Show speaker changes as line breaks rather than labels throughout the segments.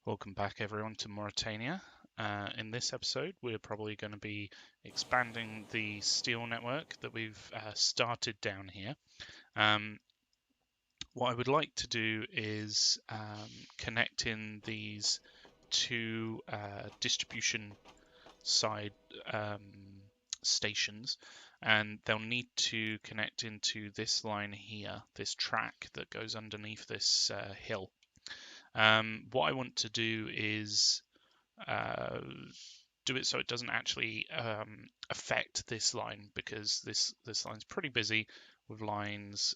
Welcome back everyone to Moratania. In this episode we're probably going to be expanding the steel network that we've started down here. What I would like to do is connect in these two distribution side stations, and they'll need to connect into this line here, this track that goes underneath this hill. What I want to do is do it so it doesn't actually affect this line, because this line's pretty busy with lines,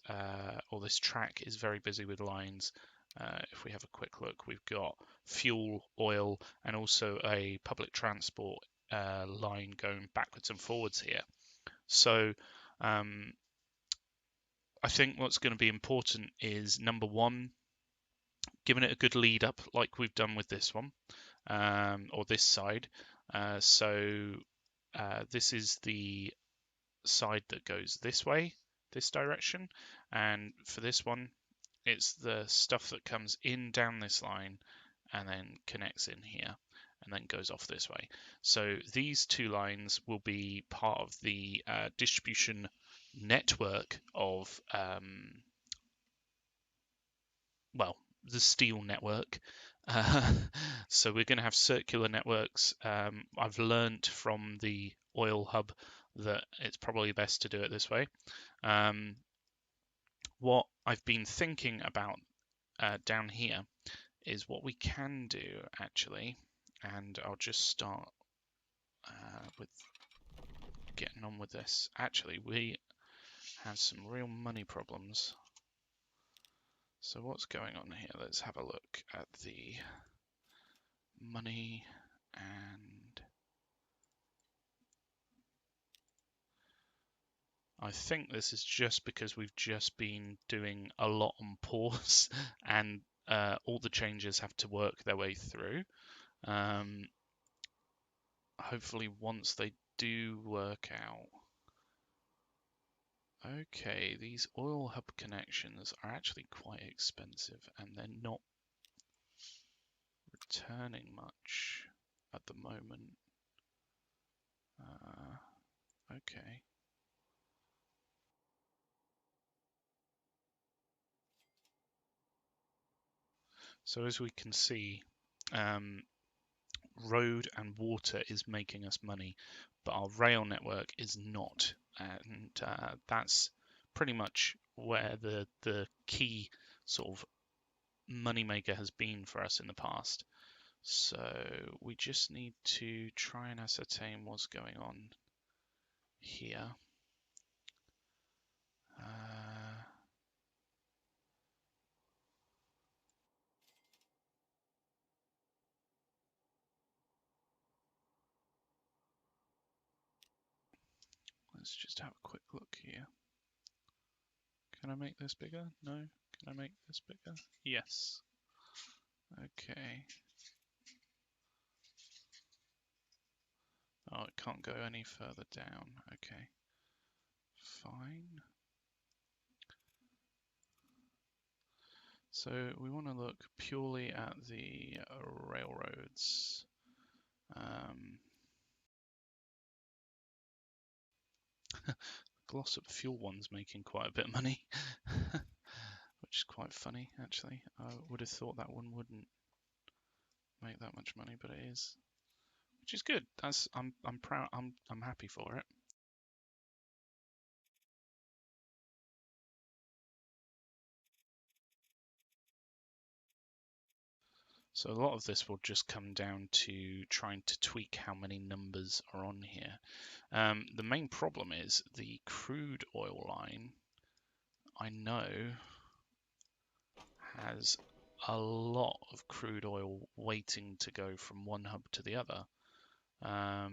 or this track is very busy with lines. If we have a quick look, we've got fuel, oil, and also a public transport line going backwards and forwards here. So I think what's going to be important is, number one, giving it a good lead up like we've done with this one, or this side. This is the side that goes this way, this direction, and for this one it's the stuff that comes in down this line and then connects in here and then goes off this way. So these two lines will be part of the distribution network of the steel network. So we're going to have circular networks. I've learned from the oil hub that it's probably best to do it this way. What I've been thinking about down here is what we can do actually, and I'll just start with getting on with this. Actually, we have some real money problems. So what's going on here? Let's have a look at the money, and I think this is just because we've just been doing a lot on pause and all the changes have to work their way through. Hopefully once they do work out. Okay, these oil hub connections are actually quite expensive and they're not returning much at the moment. Okay. So as we can see, road and water is making us money, but our rail network is not, and that's pretty much where the key sort of moneymaker has been for us in the past. So we just need to try and ascertain what's going on here. Let's just have a quick look here. Can I make this bigger? No? Can I make this bigger? Yes. Okay. Oh, it can't go any further down. Okay. Fine. So we want to look purely at the railroads. Glossop Fuel one's making quite a bit of money, which is quite funny actually. I would have thought that one wouldn't make that much money, but it is, which is good. I'm proud. I'm happy for it. So a lot of this will just come down to trying to tweak how many numbers are on here. The main problem is the crude oil line, I know, has a lot of crude oil waiting to go from one hub to the other. I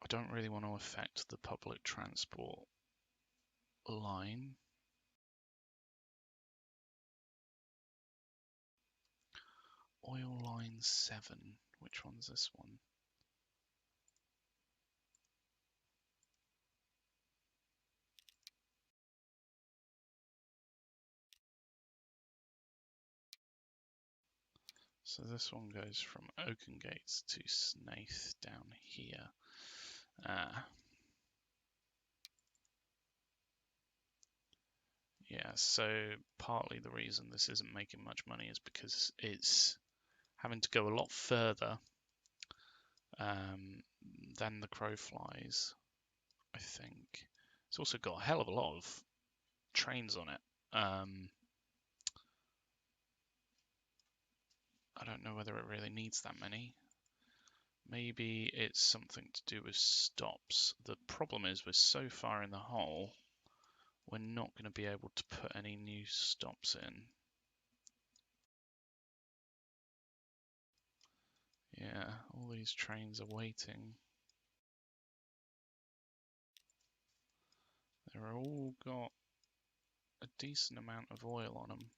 don't really want to affect the public transport line. Oil line 7, which one's this one? So this one goes from Oaken Gates to Snaith down here. Yeah, so partly the reason this isn't making much money is because it's having to go a lot further than the crow flies, I think. It's also got a hell of a lot of trains on it. I don't know whether it really needs that many. Maybe it's something to do with stops. The problem is we're so far in the hole, we're not going to be able to put any new stops in. Yeah, all these trains are waiting. They're all got a decent amount of oil on them.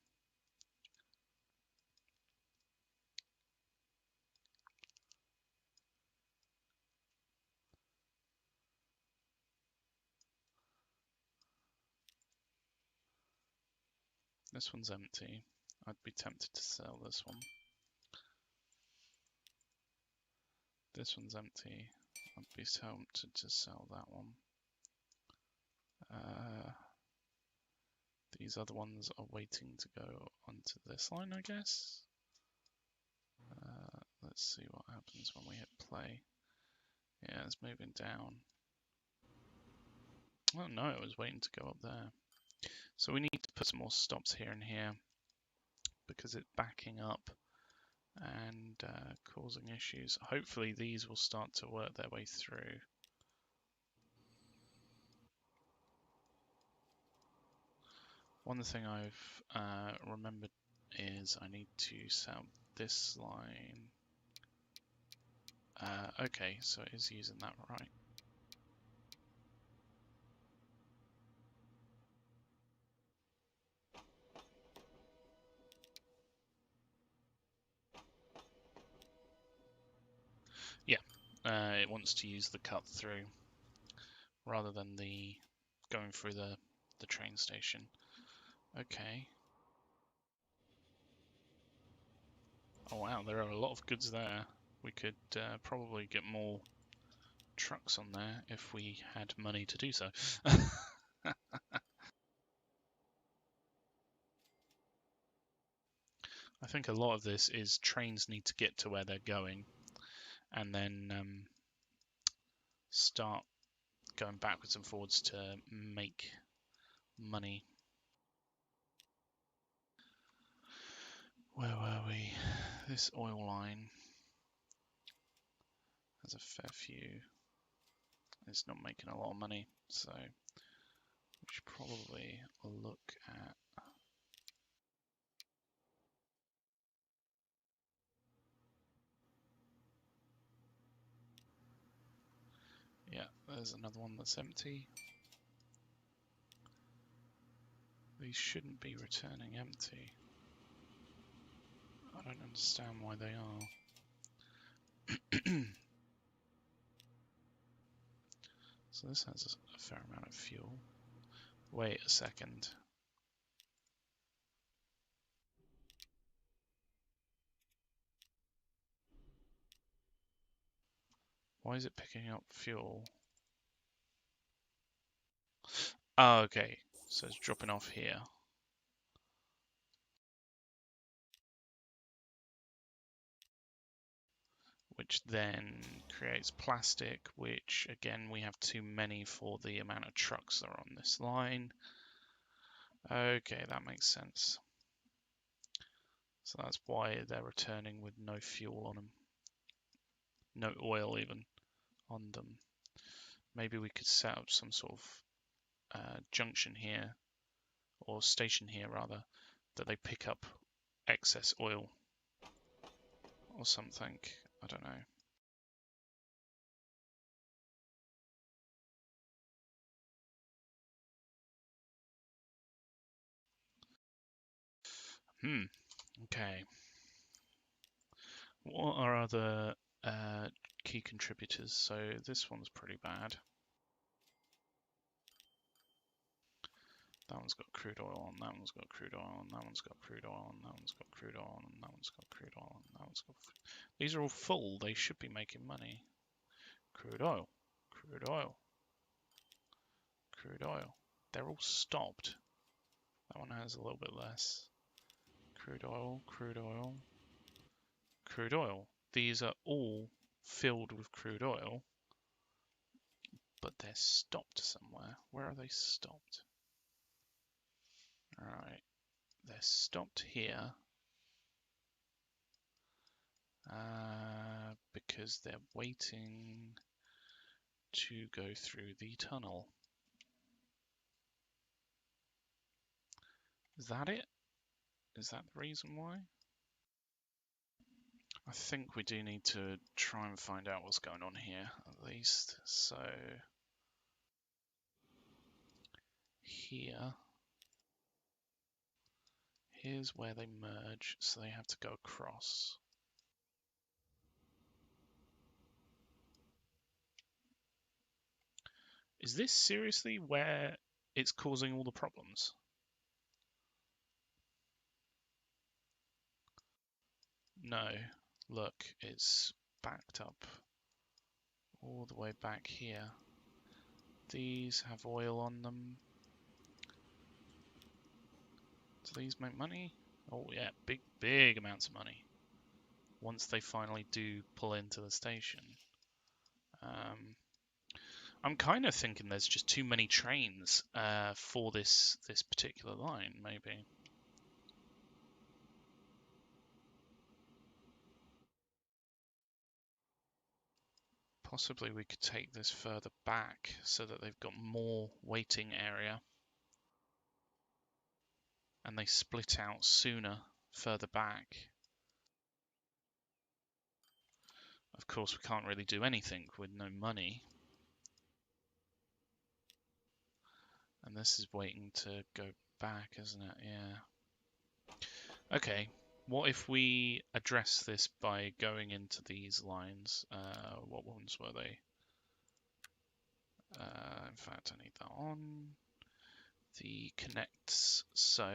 This one's empty. I'd be tempted to sell this one. This one's empty. I'd be tempted to sell that one. These other ones are waiting to go onto this line, I guess. Let's see what happens when we hit play. Yeah, it's moving down. Oh no, it was waiting to go up there. So we need to put some more stops here and here because it's backing up and causing issues. Hopefully these will start to work their way through. One thing I've remembered is I need to sell this line. Okay, so it is using that right. Yeah, it wants to use the cut through rather than the going through the train station. Okay. Oh wow, there are a lot of goods there. We could probably get more trucks on there if we had money to do so. I think a lot of this is trains need to get to where they're going and then start going backwards and forwards to make money. Where were we? This oil line has a fair few. It's not making a lot of money, so we should probably look at. Yeah, there's another one that's empty. These shouldn't be returning empty. I don't understand why they are. So this has a fair amount of fuel. Wait a second. Why is it picking up fuel? Oh, okay. So it's dropping off here. Which then creates plastic, which again we have too many for the amount of trucks that are on this line. Okay, that makes sense. So that's why they're returning with no fuel on them. No oil even on them. Maybe we could set up some sort of junction here, or station here rather, that they pick up excess oil or something. I don't know. Okay. What are other key contributors? So this one's pretty bad. That one's got crude oil on, that one's got crude oil on, that one's got crude oil on, that one's got crude oil on, that one's got crude oil on, that one's got... These are all full, they should be making money. Crude oil, crude oil, crude oil. They're all stopped. That one has a little bit less. Crude oil, crude oil, crude oil. These are all filled with crude oil, but they're stopped somewhere. Where are they stopped? Alright, they're stopped here because they're waiting to go through the tunnel. Is that it? Is that the reason why? I think we do need to try and find out what's going on here, at least. So, here's where they merge, so they have to go across. Is this seriously where it's causing all the problems? No. Look, it's backed up all the way back here. These have oil on them. Do these make money? Oh yeah, big amounts of money. Once they finally do pull into the station. I'm kind of thinking there's just too many trains for this particular line, maybe. Possibly we could take this further back so that they've got more waiting area. And they split out sooner further back. Of course, we can't really do anything with no money. And this is waiting to go back, isn't it? Yeah. Okay, what if we address this by going into these lines? What ones were they? In fact, I need that on. The connects, so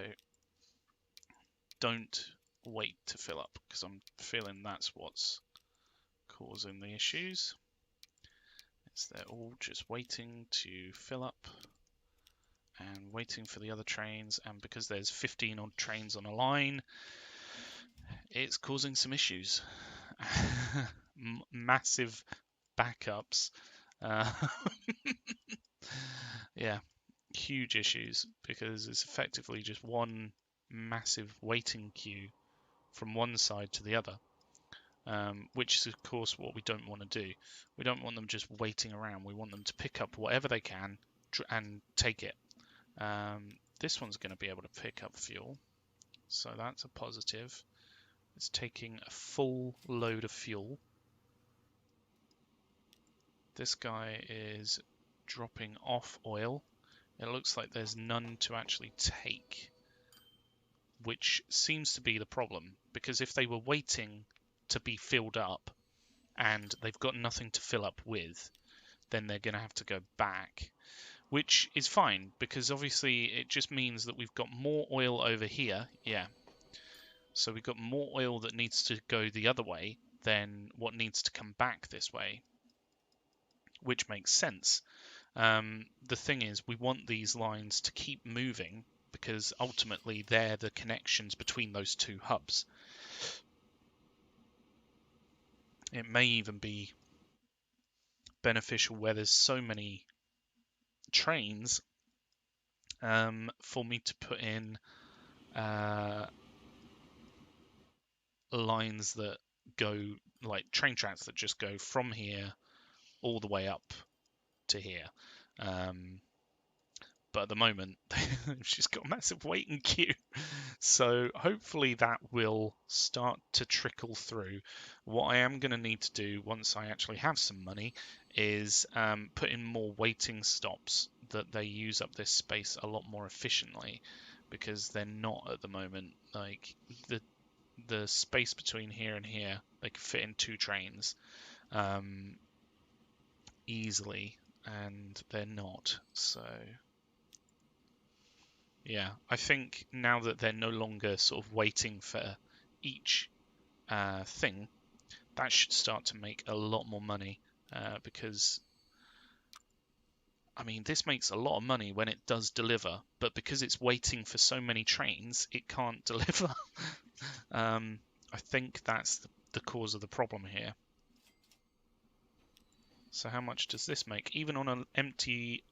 don't wait to fill up, because I'm feeling that's what's causing the issues. It's they're all just waiting to fill up and waiting for the other trains, and because there's 15 odd trains on a line, it's causing some issues. Massive backups. Yeah, huge issues, because it's effectively just one massive waiting queue from one side to the other, which is of course what we don't want to do. We don't want them just waiting around. We want them to pick up whatever they can and take it. This one's going to be able to pick up fuel, so that's a positive. It's taking a full load of fuel. This guy is dropping off oil. It looks like there's none to actually take, which seems to be the problem, because if they were waiting to be filled up and they've got nothing to fill up with, then they're going to have to go back, which is fine, because obviously it just means that we've got more oil over here. Yeah. So we've got more oil that needs to go the other way than what needs to come back this way, which makes sense. The thing is, we want these lines to keep moving, because ultimately they're the connections between those two hubs. It may even be beneficial where there's so many trains for me to put in lines that go, like train tracks that just go from here all the way up to here. But at the moment, she's got a massive waiting queue. So hopefully that will start to trickle through. What I am going to need to do once I actually have some money is put in more waiting stops that they use up this space a lot more efficiently, because they're not at the moment. Like the space between here and here, they can fit in 2 trains easily, and they're not. So Yeah, I think now that they're no longer sort of waiting for each thing, that should start to make a lot more money because, I mean, this makes a lot of money when it does deliver, but because it's waiting for so many trains, it can't deliver. I think that's the cause of the problem here. So how much does this make? Even on an empty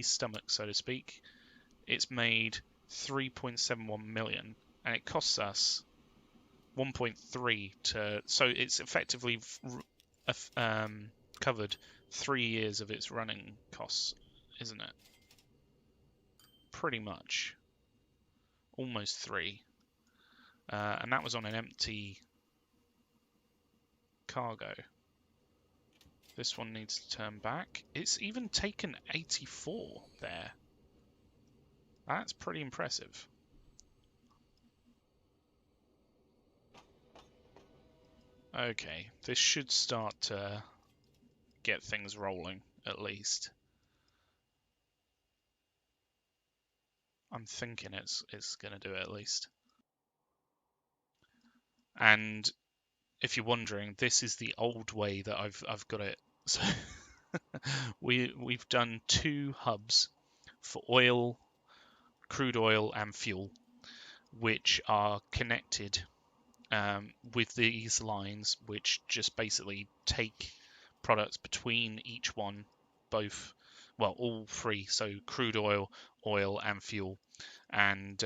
stomach, so to speak, it's made 3.71 million, and it costs us 1.3 to. So it's effectively covered 3 years of its running costs, isn't it? Pretty much, almost 3, and that was on an empty cargo. This one needs to turn back. It's even taken 84 there. That's pretty impressive. Okay, this should start to get things rolling, at least. I'm thinking it's going to do it at least. And if you're wondering, this is the old way that I've got it. So we've done 2 hubs for oil, crude oil, and fuel, which are connected with these lines, which just basically take products between each one, both, well, all 3, so crude oil, oil, and fuel, and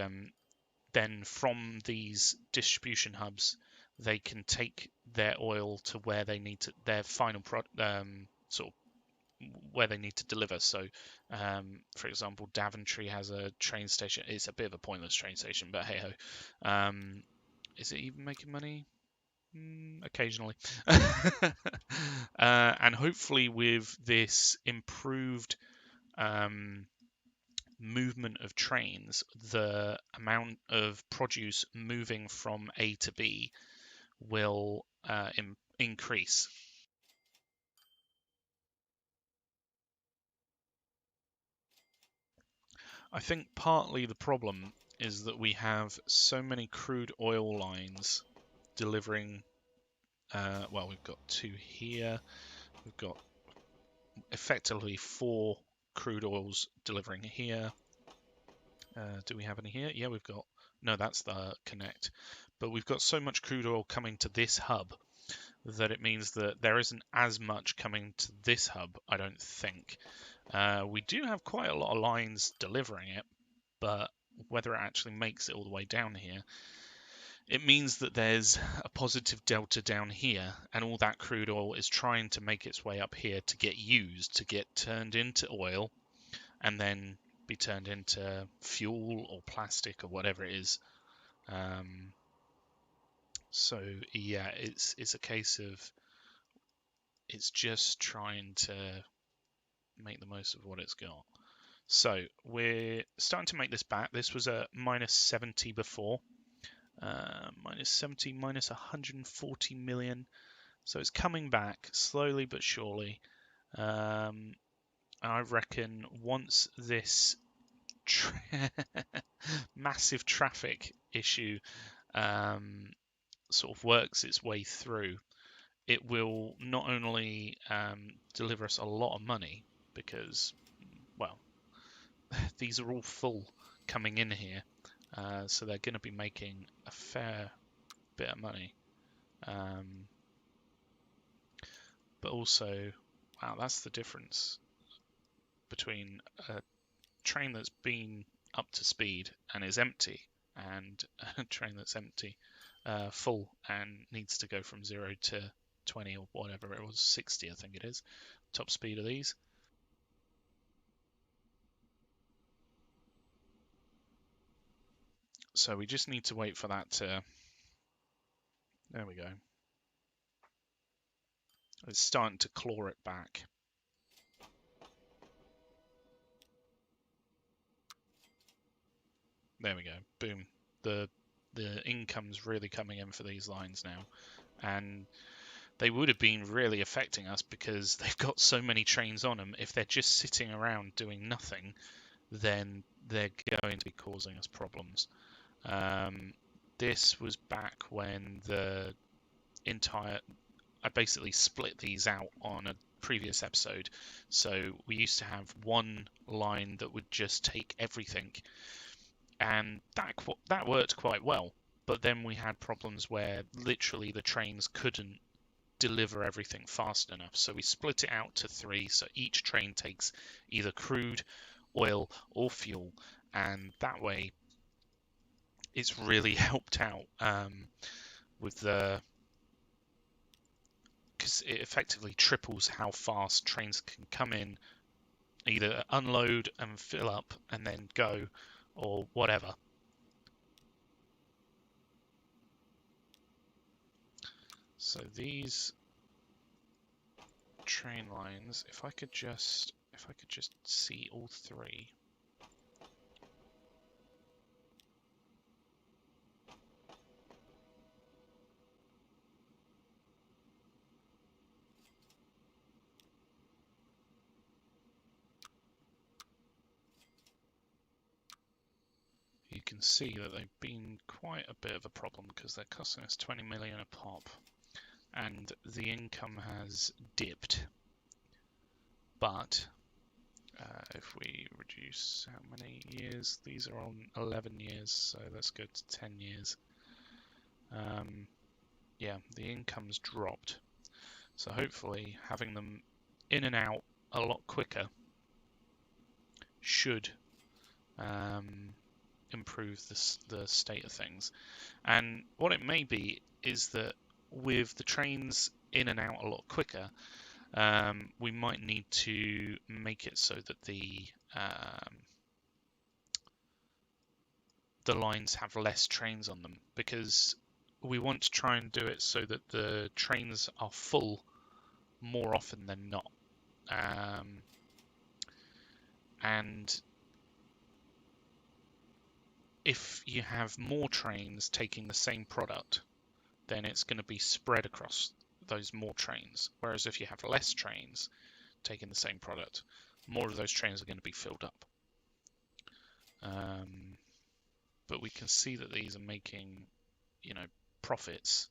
then from these distribution hubs, they can take their oil to where they need to, their final sort of where they need to deliver. So, for example, Daventry has a train station. It's a bit of a pointless train station, but hey ho. Is it even making money? Occasionally. And hopefully with this improved movement of trains, the amount of produce moving from A to B will increase. I think partly the problem is that we have so many crude oil lines delivering. Well, we've got 2 here. We've got effectively 4 crude oils delivering here. Do we have any here? Yeah, we've got. No, that's the connect. But we've got so much crude oil coming to this hub that it means that there isn't as much coming to this hub, I don't think. We do have quite a lot of lines delivering it, but whether it actually makes it all the way down here, it means that there's a positive delta down here, and all that crude oil is trying to make its way up here to get used, to get turned into oil, and then be turned into fuel or plastic or whatever it is. So yeah, it's a case of it's just trying to make the most of what it's got. So we're starting to make this back. This was a minus 70 before. Minus 70, minus 140 million. So it's coming back slowly but surely. I reckon once this massive traffic issue sort of works its way through, it will not only deliver us a lot of money because, well, these are all full coming in here, so they're going to be making a fair bit of money. But also, wow, that's the difference between a train that's been up to speed and is empty and a train that's empty, full, and needs to go from 0 to 20 or whatever it was, 60 I think it is, top speed of these. So we just need to wait for that to, there we go. It's starting to claw it back. There we go. Boom. The income's really coming in for these lines now. And they would have been really affecting us because they've got so many trains on them. If they're just sitting around doing nothing, then they're going to be causing us problems. This was back when I basically split these out on a previous episode. So we used to have one line that would just take everything, and that worked quite well. But then we had problems where literally the trains couldn't deliver everything fast enough. So we split it out to 3. So each train takes either crude, oil, or fuel, and that way it's really helped out with because it effectively triples how fast trains can come in, either unload and fill up and then go, or whatever. So these train lines, if I could just see all 3. You can see that they've been quite a bit of a problem because they're costing us 20 million a pop, and the income has dipped. But if we reduce how many years, these are on 11 years, so let's go to 10 years. Yeah, the income's dropped. So hopefully having them in and out a lot quicker should improve the state of things. And what it may be is that with the trains in and out a lot quicker, we might need to make it so that the lines have less trains on them, because we want to try and do it so that the trains are full more often than not. And if you have more trains taking the same product, then it's going to be spread across those more trains. Whereas if you have less trains taking the same product, more of those trains are going to be filled up. But we can see that these are making, profits.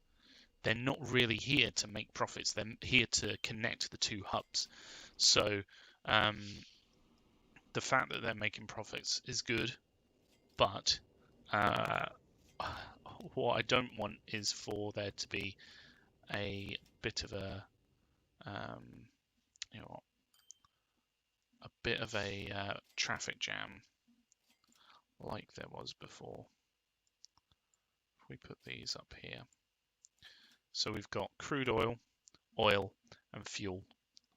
They're not really here to make profits. They're here to connect the 2 hubs. So the fact that they're making profits is good, but what I don't want is for there to be a bit of a traffic jam like there was before. If we put these up here, so we've got crude oil, and fuel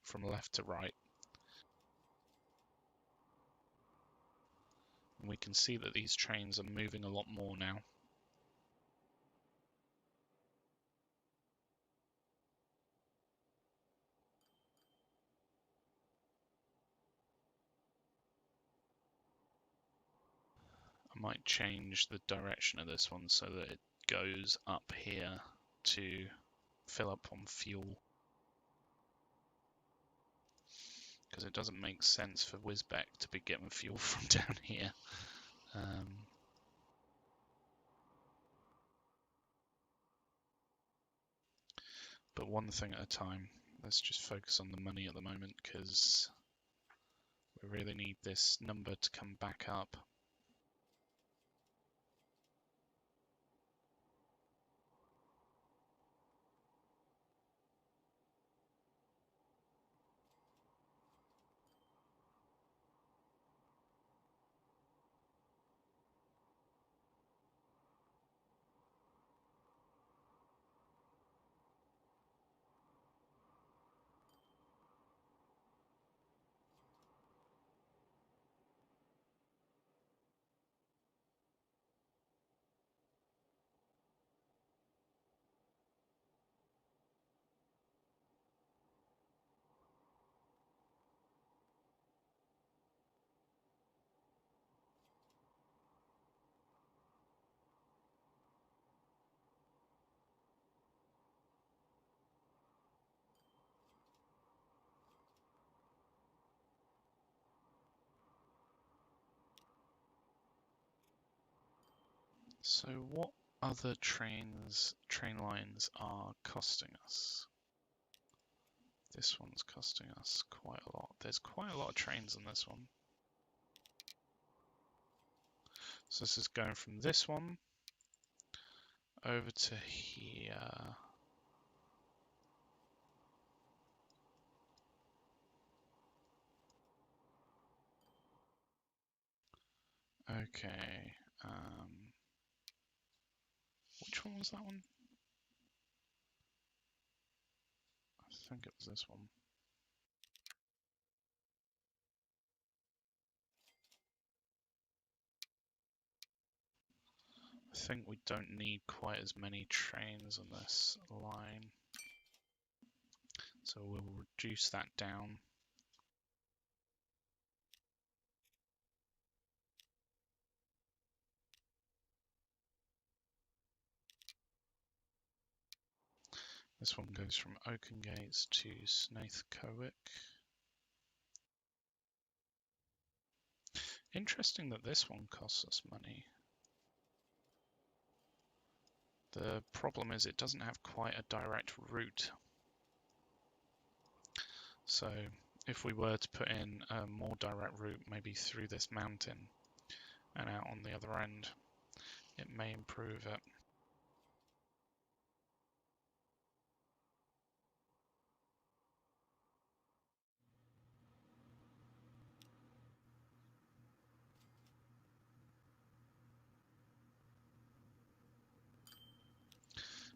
from left to right. And we can see that these trains are moving a lot more now. I might change the direction of this one so that it goes up here to fill up on fuel, because it doesn't make sense for Wisbech to be getting fuel from down here. But one thing at a time. Let's just focus on the money at the moment, because we really need this number to come back up. So what other train lines are costing us? This one's costing us quite a lot. There's quite a lot of trains on this one. So this is going from this one over to here. Okay. Which one was that one? I think it was this one. I think we don't need quite as many trains on this line. So we'll reduce that down. This one goes from Oakengates to Snaithcowick. Interesting that this one costs us money. The problem is it doesn't have quite a direct route. So if we were to put in a more direct route, maybe through this mountain and out on the other end, it may improve it.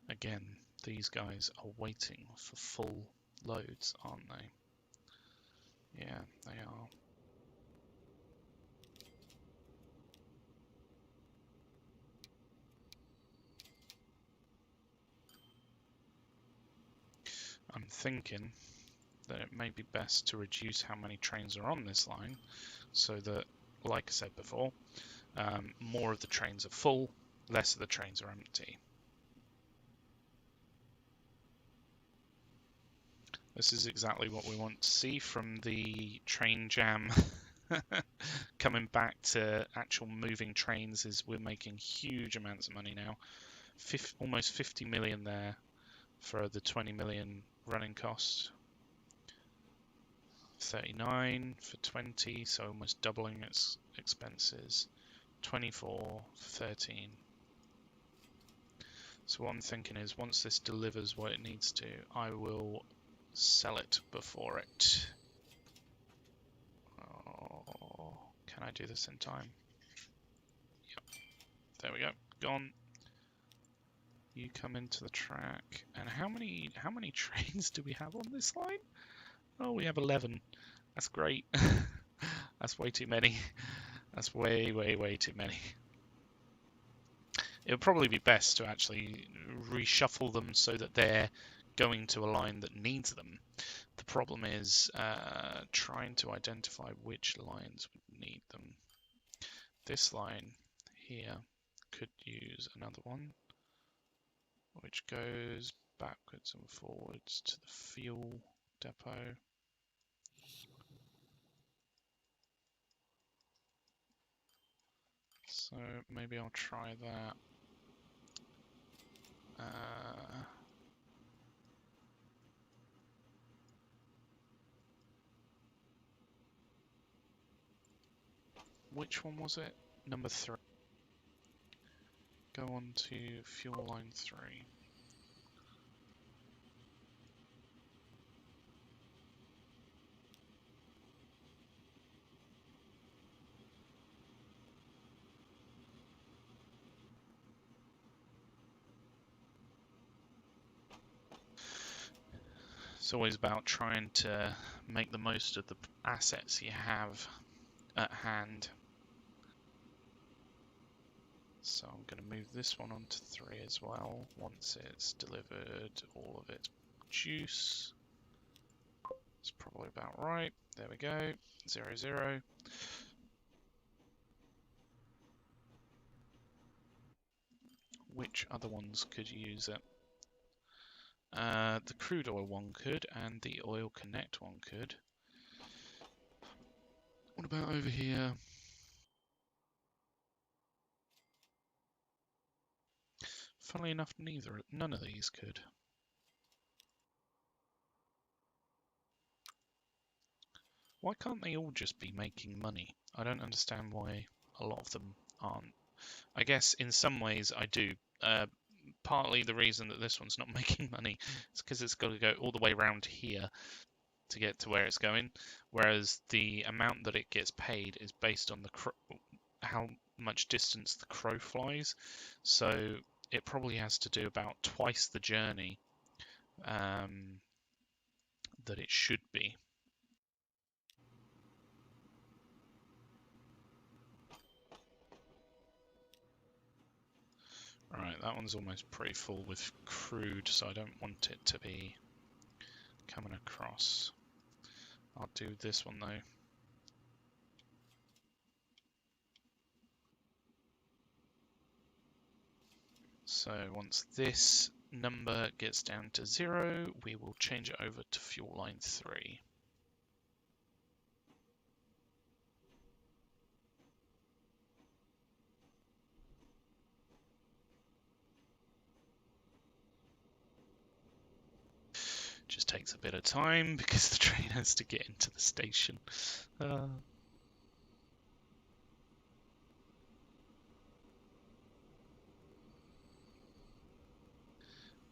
Again, these guys are waiting for full loads, aren't they? Yeah, they are. I'm thinking that it may be best to reduce how many trains are on this line so that, like I said before, more of the trains are full, less of the trains are empty. This is exactly what we want to see from the train jam coming back to actual moving trains. Is we're making huge amounts of money now. Almost 50 million there for the 20 million running cost. 39 for 20, so almost doubling its expenses. 24, 13. So what I'm thinking is once this delivers what it needs to, I will sell it before it. Oh, can I do this in time? Yep. There we go. Gone. You come into the track. And how many trains do we have on this line? Oh, we have 11. That's great. That's way too many. That's way, way, way too many. It would probably be best to actually reshuffle them so that they're going to a line that needs them. The problem is trying to identify which lines would need them. This line here could use another one, which goes backwards and forwards to the fuel depot. So maybe I'll try that. Which one was it? Number 3. Go on to fuel line 3. It's always about trying to make the most of the assets you have at hand. So I'm going to move this one onto 3 as well, once it's delivered all of its juice. It's probably about right. There we go. 0, 0. Which other ones could use it? The crude oil one could, and the oil connect one could. What about over here? Funnily enough, none of these could. Why can't they all just be making money? I don't understand why a lot of them aren't. I guess in some ways I do. Partly the reason that this one's not making money is because it's got to go all the way around here to get to where it's going, whereas the amount that it gets paid is based on how much distance the crow flies. So it probably has to do about twice the journey that it should be. Right, that one's almost pretty full with crude, so I don't want it to be coming across. I'll do this one though. So once this number gets down to 0, we will change it over to fuel line 3. Just takes a bit of time because the train has to get into the station.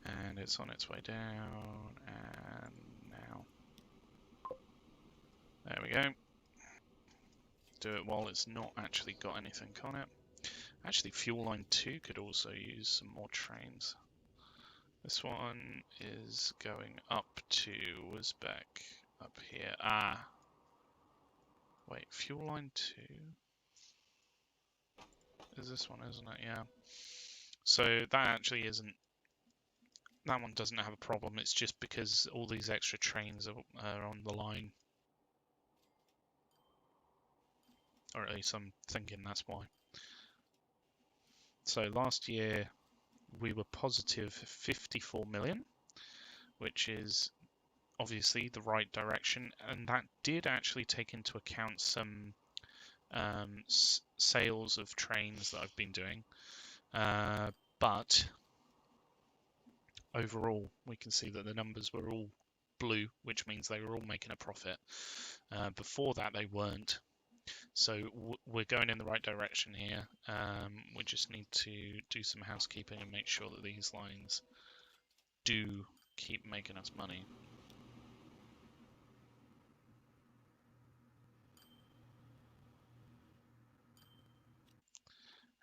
And it's on its way down, and now. There we go. Do it while it's not actually got anything on it. Actually, fuel line 2 could also use some more trains. This one is going up to Uzbek, up here. Ah! Wait, fuel line 2? Is this one, isn't it? Yeah. So that actually isn't... That one doesn't have a problem, it's just because all these extra trains are on the line. Or at least I'm thinking that's why. So last year we were positive 54 million, which is obviously the right direction, and that did actually take into account some sales of trains that I've been doing. But overall, we can see that the numbers were all blue, which means they were all making a profit. Before that, they weren't. So we're going in the right direction here. We just need to do some housekeeping and make sure that these lines do keep making us money.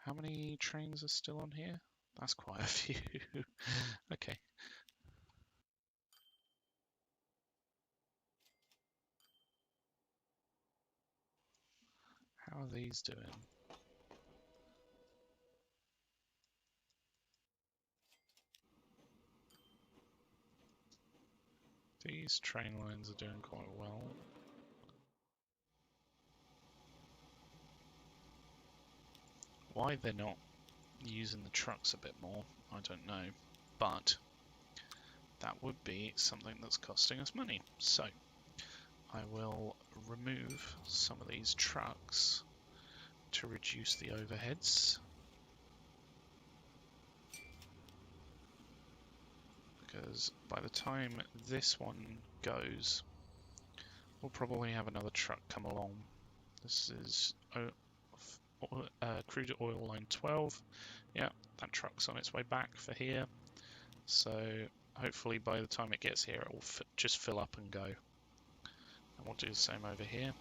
How many trains are still on here? That's quite a few. Okay. How are these doing? These train lines are doing quite well. Why they're not using the trucks a bit more, I don't know. But that would be something that's costing us money. So I will remove some of these trucks to reduce the overheads. Because by the time this one goes, we'll probably have another truck come along. This is crude oil line 12. Yeah, that truck's on its way back for here. So hopefully by the time it gets here, it will just fill up and go. And we'll do the same over here.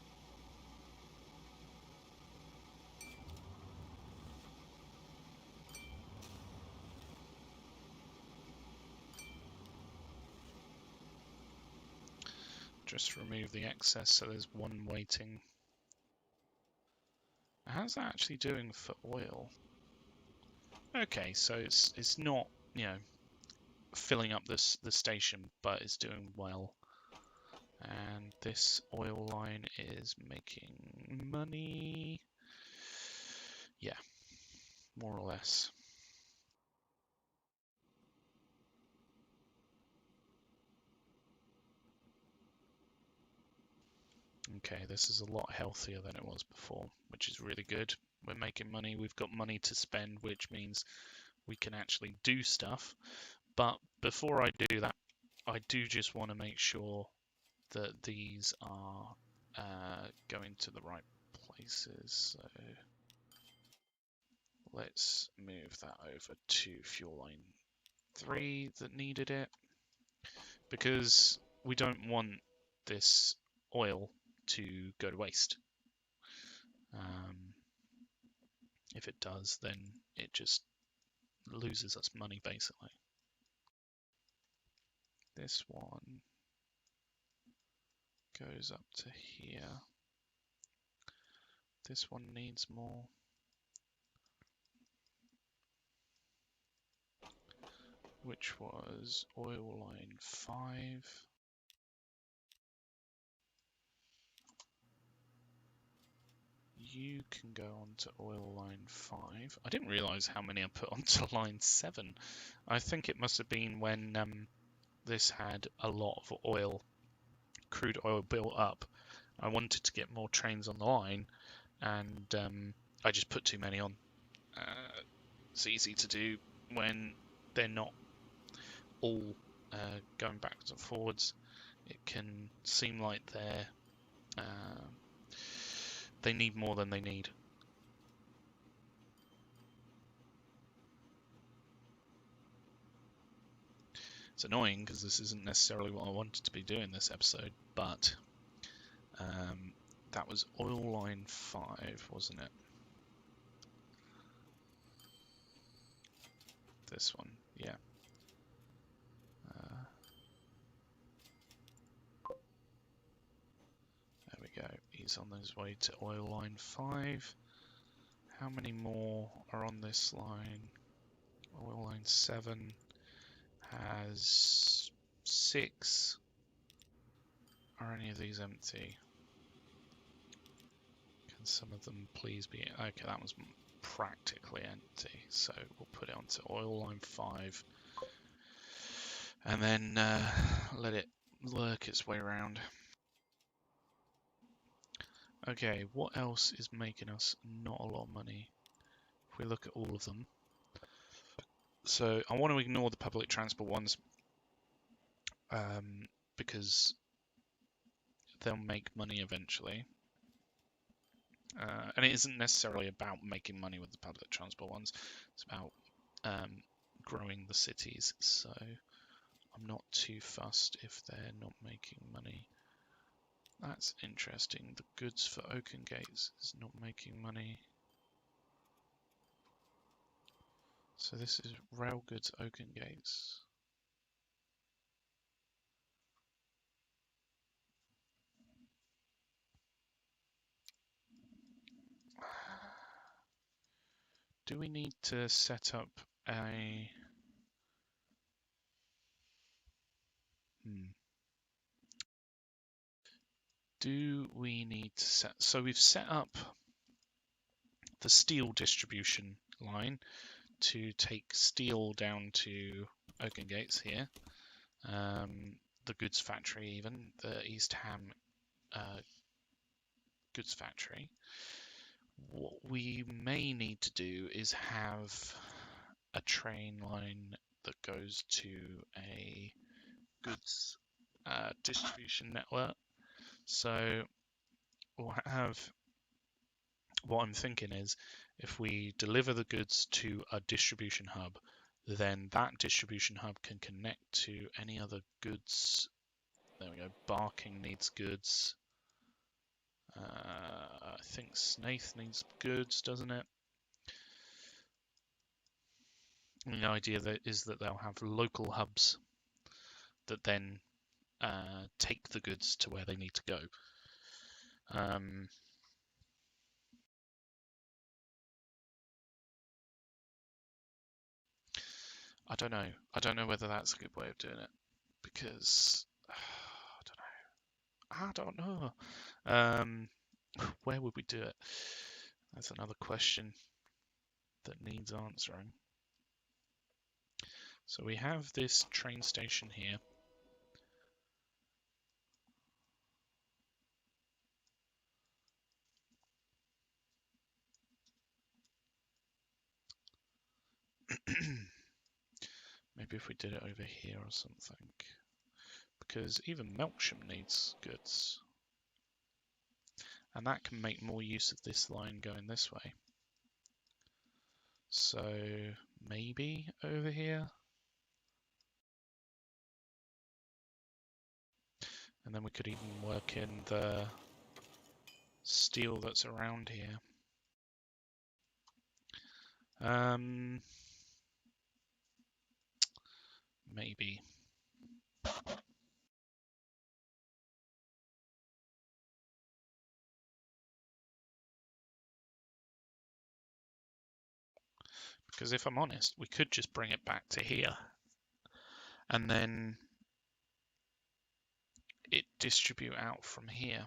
Just remove the excess so there's one waiting. How's that actually doing for oil? Okay, so it's not, you know, filling up the station, but it's doing well. And this oil line is making money. Yeah, more or less. Okay, this is a lot healthier than it was before, which is really good. We're making money, we've got money to spend, which means we can actually do stuff. But before I do that, I do just want to make sure that these are going to the right places. So let's move that over to fuel line 3 that needed it, because we don't want this oil to go to waste. If it does, then it just loses us money, basically. This one goes up to here. This one needs more. Which was oil line 5. You can go on to oil line 5. I didn't realise how many I put onto line 7. I think it must have been when this had a lot of oil, crude oil built up. I wanted to get more trains on the line, and I just put too many on. It's easy to do when they're not all going backwards and forwards. It can seem like they need more than they need. It's annoying because this isn't necessarily what I wanted to be doing this episode, but that was oil line 5, wasn't it? This one, yeah. There we go. He's on his way to oil line 5. How many more are on this line? Oil line 7 has 6. Are any of these empty? Can some of them please be? Okay, that was practically empty, so we'll put it onto oil line 5 and then let it work its way around. Okay, what else is making us not a lot of money if we look at all of them? So I want to ignore the public transport ones because they'll make money eventually. And it isn't necessarily about making money with the public transport ones. It's about growing the cities. So I'm not too fussed if they're not making money. That's interesting. The goods for Oaken Gates is not making money. So this is rail goods Oaken Gates. Do we need to set up a... Do we need to set... So we've set up the steel distribution line to take steel down to Oaken Gates here. The goods factory even, the East Ham goods factory. What we may need to do is have a train line that goes to a goods distribution network. So we'll have, what I'm thinking is, if we deliver the goods to a distribution hub, then that distribution hub can connect to any other goods. There we go. Barking needs goods. I think Snaith needs goods, doesn't it? And the idea is that they'll have local hubs that then take the goods to where they need to go. I don't know. I don't know whether that's a good way of doing it, because I don't know. Where would we do it? That's another question that needs answering. So we have this train station here. maybe if we did it over here or something. Because even Melksham needs goods. And that can make more use of this line going this way. So maybe over here. And then we could even work in the steel that's around here. Maybe. Because if I'm honest, we could just bring it back to here. And then it distribute out from here.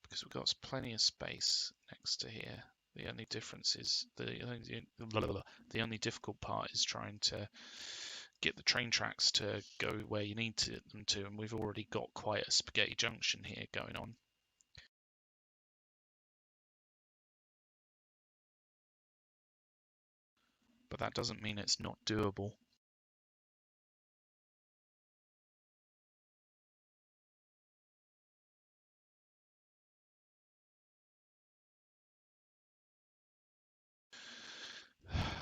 Because we've got plenty of space next to here. The only difference is the only difficult part is trying to get the train tracks to go where you need them to, and we've already got quite a spaghetti junction here going on. But that doesn't mean it's not doable.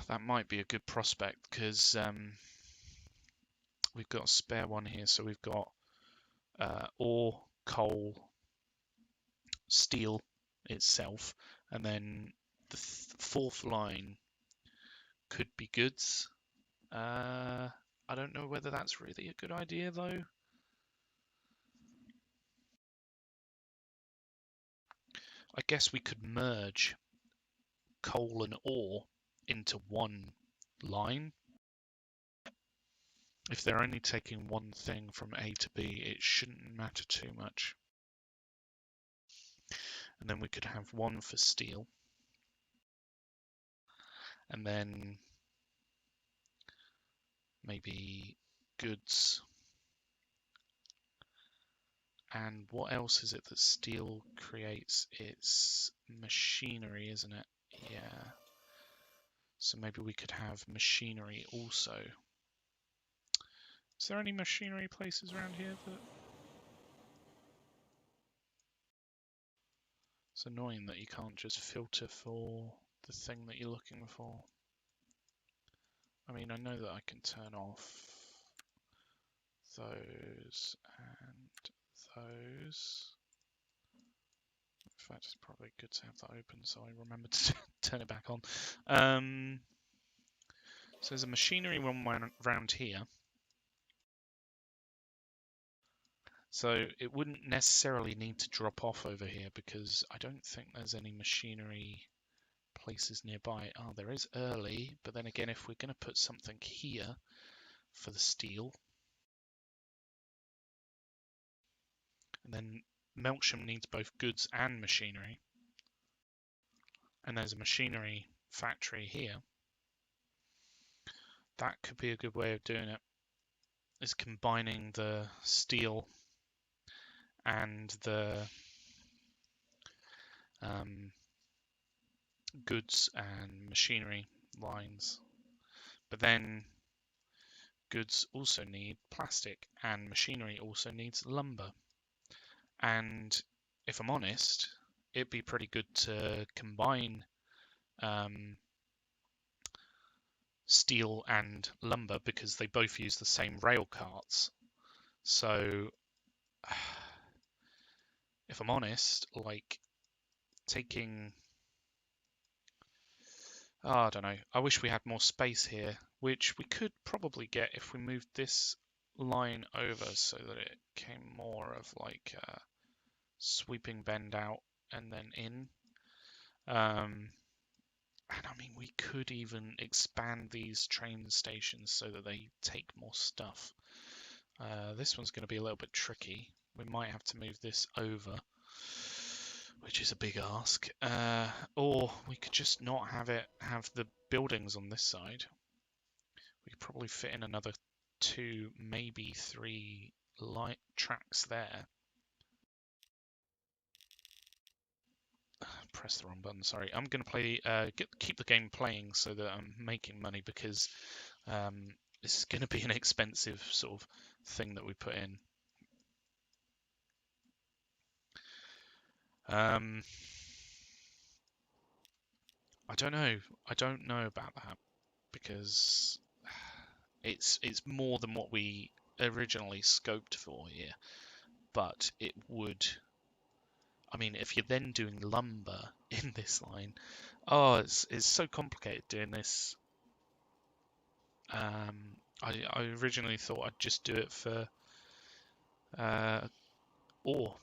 That might be a good prospect because we've got a spare one here. So we've got ore, coal, steel itself, and then the fourth line could be goods. I don't know whether that's really a good idea though. I guess we could merge coal and ore into one line. If they're only taking one thing from A to B, it shouldn't matter too much. And then we could have one for steel. And then maybe goods. And what else is it that steel creates? It's machinery, isn't it? Yeah. So maybe we could have machinery also. Is there any machinery places around here that... It's annoying that you can't just filter for the thing that you're looking for. I mean, I know that I can turn off those and those. In fact, it's probably good to have that open so I remember to turn it back on. So there's a machinery one around here. So it wouldn't necessarily need to drop off over here because I don't think there's any machinery places nearby. Oh, there is early, but then again, if we're going to put something here for the steel, and then Melksham needs both goods and machinery, and there's a machinery factory here, that could be a good way of doing it, is combining the steel and the goods and machinery lines. But then goods also need plastic and machinery also needs lumber. And if I'm honest, it'd be pretty good to combine steel and lumber because they both use the same rail carts. So if I'm honest, like taking... I don't know. I wish we had more space here, which we could probably get if we moved this line over so that it came more of like a sweeping bend out and then in. And I mean, we could even expand these train stations so that they take more stuff. This one's going to be a little bit tricky. We might have to move this over, which is a big ask. Or we could just not have the buildings on this side. We could probably fit in another 2, maybe 3 light tracks there. Press the wrong button, sorry. I'm going to play keep the game playing so that I'm making money because this is going to be an expensive sort of thing that we put in. I don't know. I don't know about that because it's more than what we originally scoped for here. But it would. I mean, if you're then doing lumber in this line, oh, it's so complicated doing this. I originally thought I'd just do it for ore,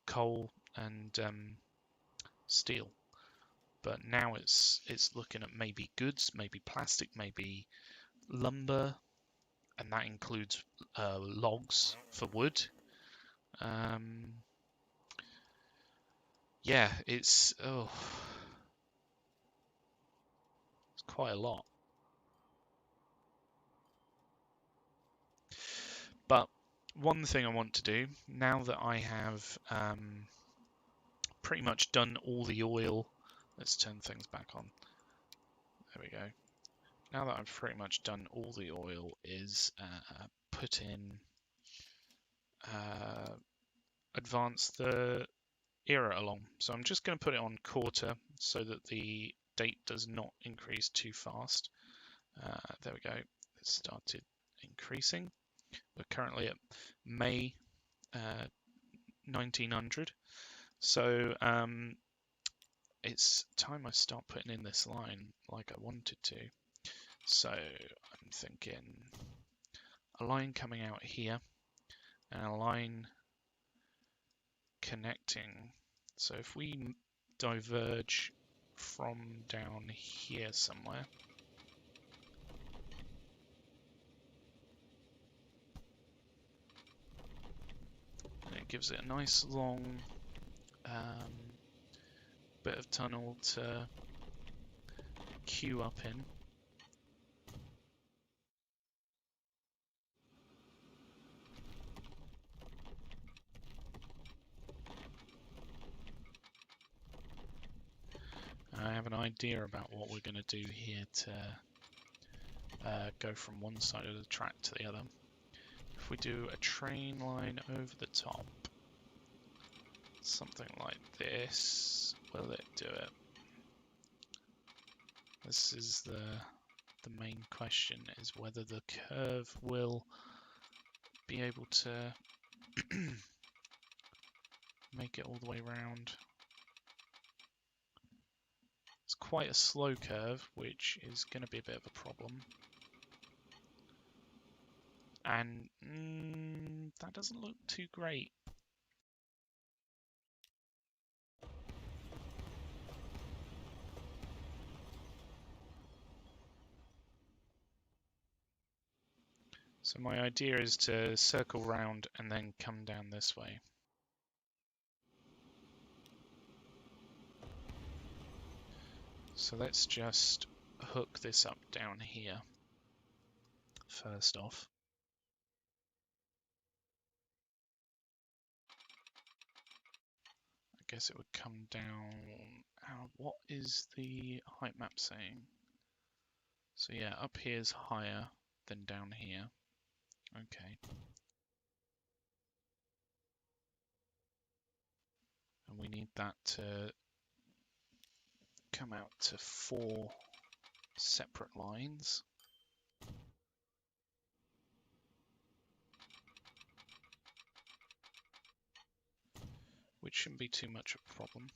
coal, and steel. But now it's looking at maybe goods, maybe plastic, maybe lumber, and that includes logs for wood. Yeah, it's quite a lot. But one thing I want to do now that I have pretty much done all the oil. Let's turn things back on. There we go. Now that I've pretty much done all the oil is put in advance the era along. So I'm just going to put it on quarter so that the date does not increase too fast. There we go. It started increasing. We're currently at May 1900. So it's time I start putting in this line like I wanted to. So I'm thinking a line coming out here and a line connecting. So if we diverge from down here somewhere, and it gives it a nice long bit of tunnel to queue up in. I have an idea about what we're going to do here to go from one side of the track to the other. If we do a train line over the top, something like this, will it do it? This is the main question, is whether the curve will be able to make it all the way around. It's quite a slow curve, which is going to be a bit of a problem. And that doesn't look too great. So my idea is to circle round and then come down this way. So let's just hook this up down here first off. I guess it would come down. What is the height map saying? So yeah, up here is higher than down here. Okay. And we need that to come out to 4 separate lines. Which shouldn't be too much of a problem.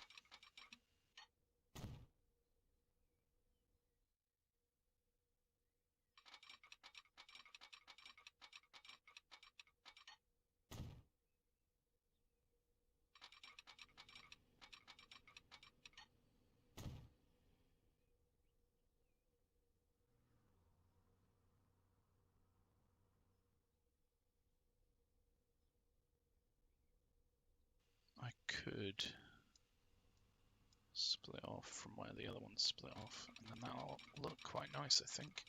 I could split off from where the other one split off, and then that'll look quite nice, I think.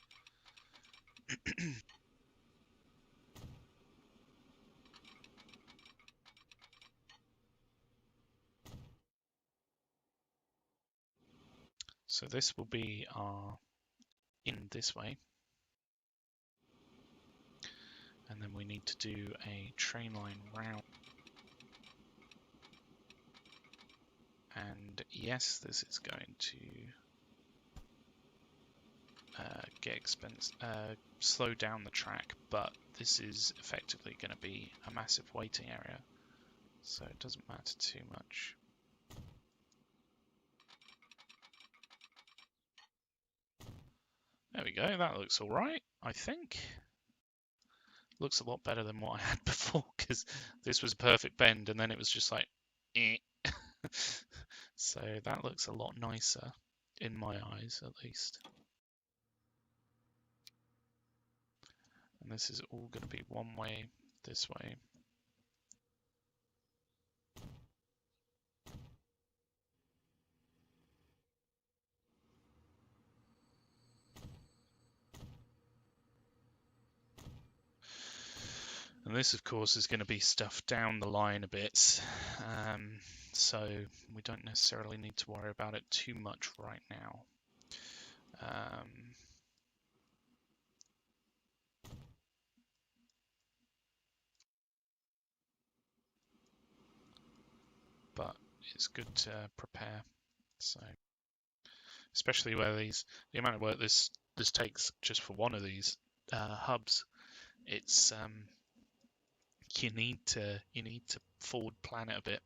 So this will be our in this way. And then we need to do a train line round. And yes, this is going to slow down the track, but this is effectively going to be a massive waiting area, so it doesn't matter too much. There we go, that looks alright, I think. Looks a lot better than what I had before, because this was a perfect bend and then it was just like, eh. So that looks a lot nicer, in my eyes at least. And this is all going to be one way this way. And this, of course, is going to be stuffed down the line a bit, so we don't necessarily need to worry about it too much right now. But it's good to prepare, so especially where the amount of work this takes just for one of these hubs, it's you need to forward plan it a bit.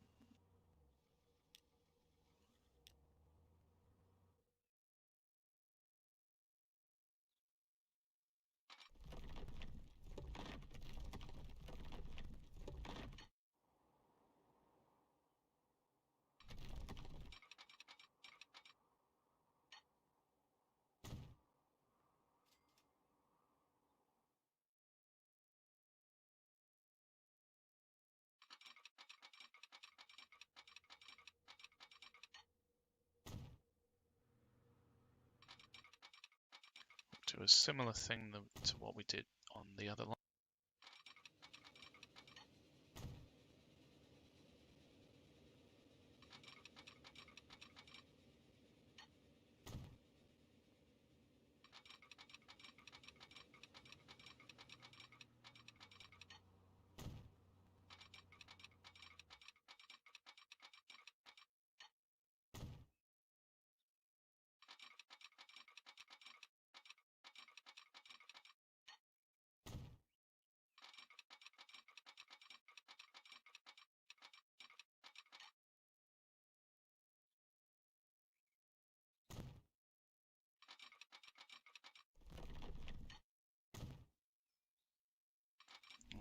Do a similar thing to what we did on the other line.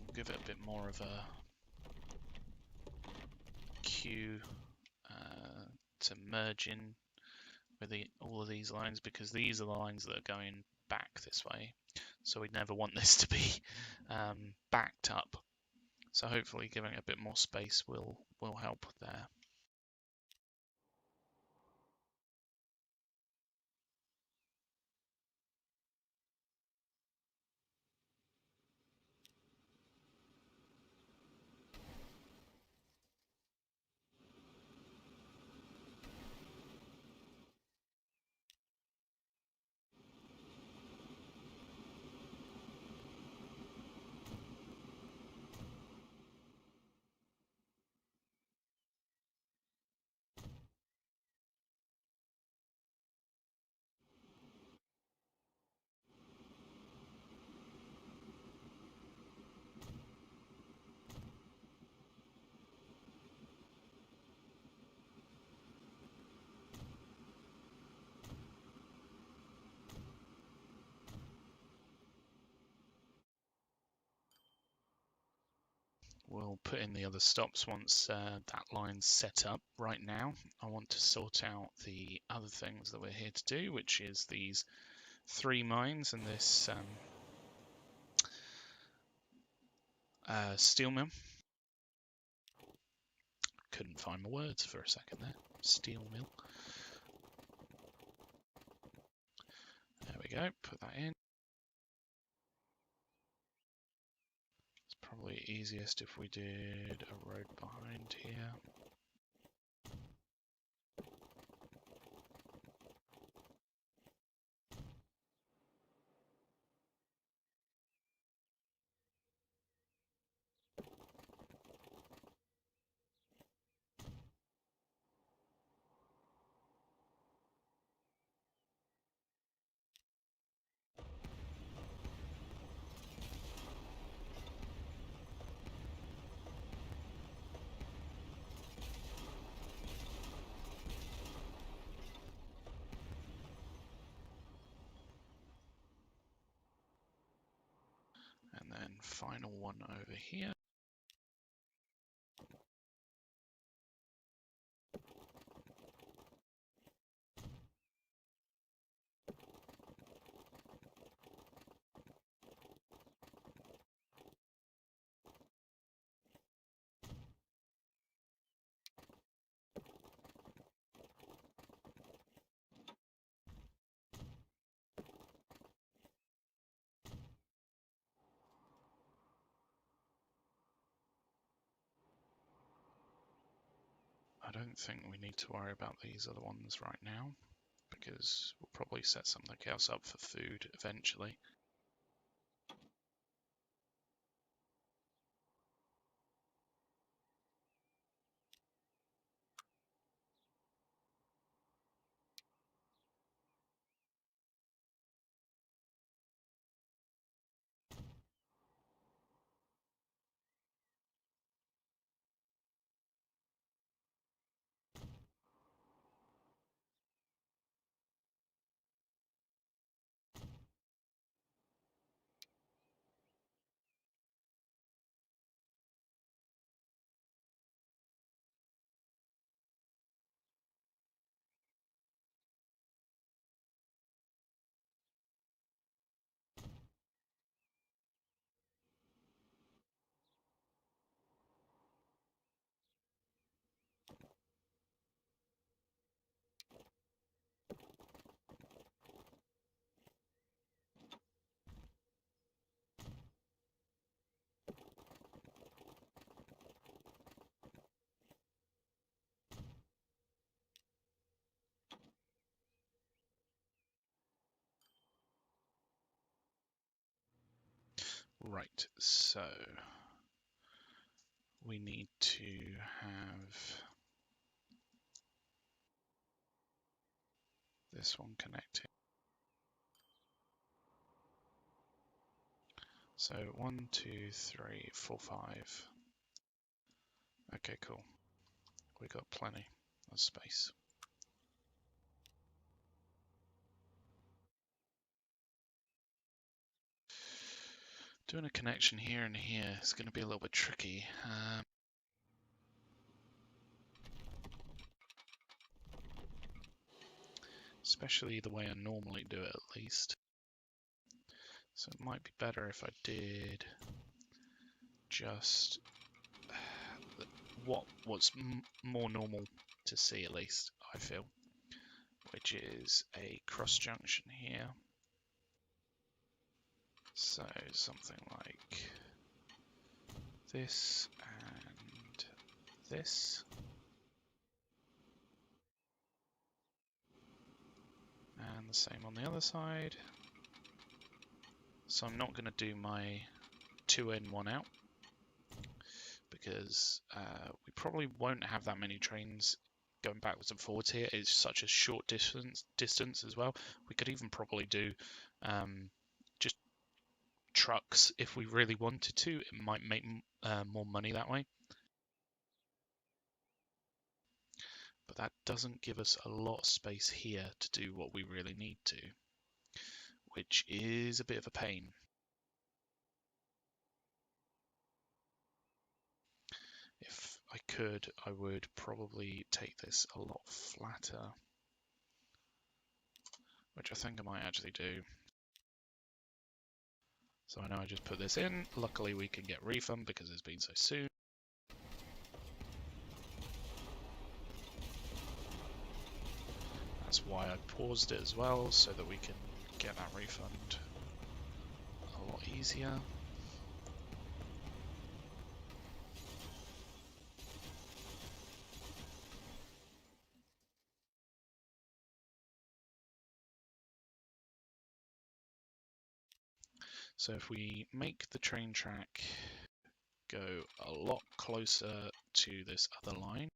We'll give it a bit more of a queue to merge in with all of these lines, because these are the lines that are going back this way, so we'd never want this to be backed up. So hopefully giving it a bit more space will help there. We'll put in the other stops once that line's set up. Right now, I want to sort out the other things that we're here to do, which is these 3 mines and this steel mill. Couldn't find my words for a second there. Steel mill. There we go, put that in. It's probably easiest if we did a road behind here. final one over here. I don't think we need to worry about these other ones right now, because we'll probably set something else up for food eventually. Right, so we need to have this one connected. So 1, 2, 3, 4, 5. Okay, cool. We got plenty of space. Doing a connection here and here is going to be a little bit tricky. Especially the way I normally do it, at least. So it might be better if I did just what's more normal to see, at least, I feel, which is a cross junction here. So something like this and this. And the same on the other side. So I'm not going to do my 2 in, 1 out, because we probably won't have that many trains going backwards and forwards here. It's such a short distance as well. We could even probably do just trucks if we really wanted to. It might make more money that way. But that doesn't give us a lot of space here to do what we really need to, which is a bit of a pain. If I could, I would probably take this a lot flatter, which I think I might actually do. So I know I just put this in. Luckily we can get refund because it's been so soon. That's why I paused it as well, so that we can get that refund a lot easier. So if we make the train track go a lot closer to this other line,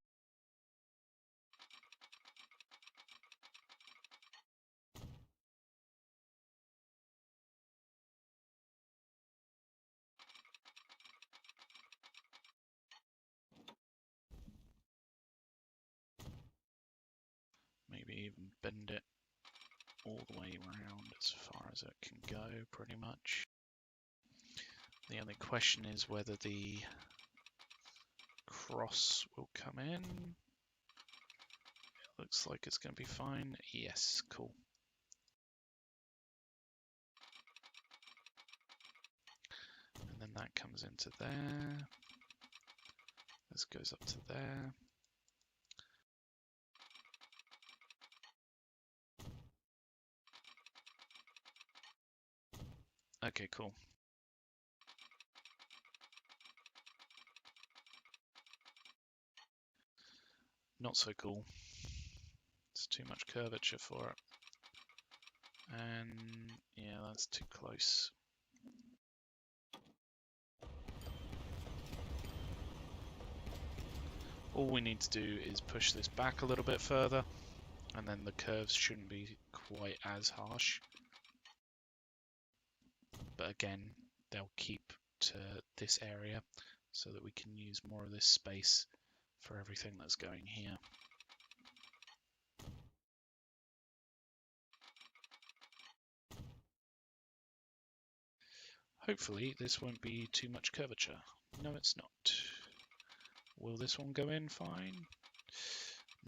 maybe even bend it all the way around as far as it can go, pretty much. The only question is whether the cross will come in. Looks like it's going to be fine. Yes, cool. And then that comes into there. This goes up to there. Okay, cool. Not so cool. It's too much curvature for it. And yeah, that's too close. All we need to do is push this back a little bit further, and then the curves shouldn't be quite as harsh. But again, they'll keep to this area so that we can use more of this space for everything that's going here. Hopefully this won't be too much curvature. No, it's not. Will this one go in fine?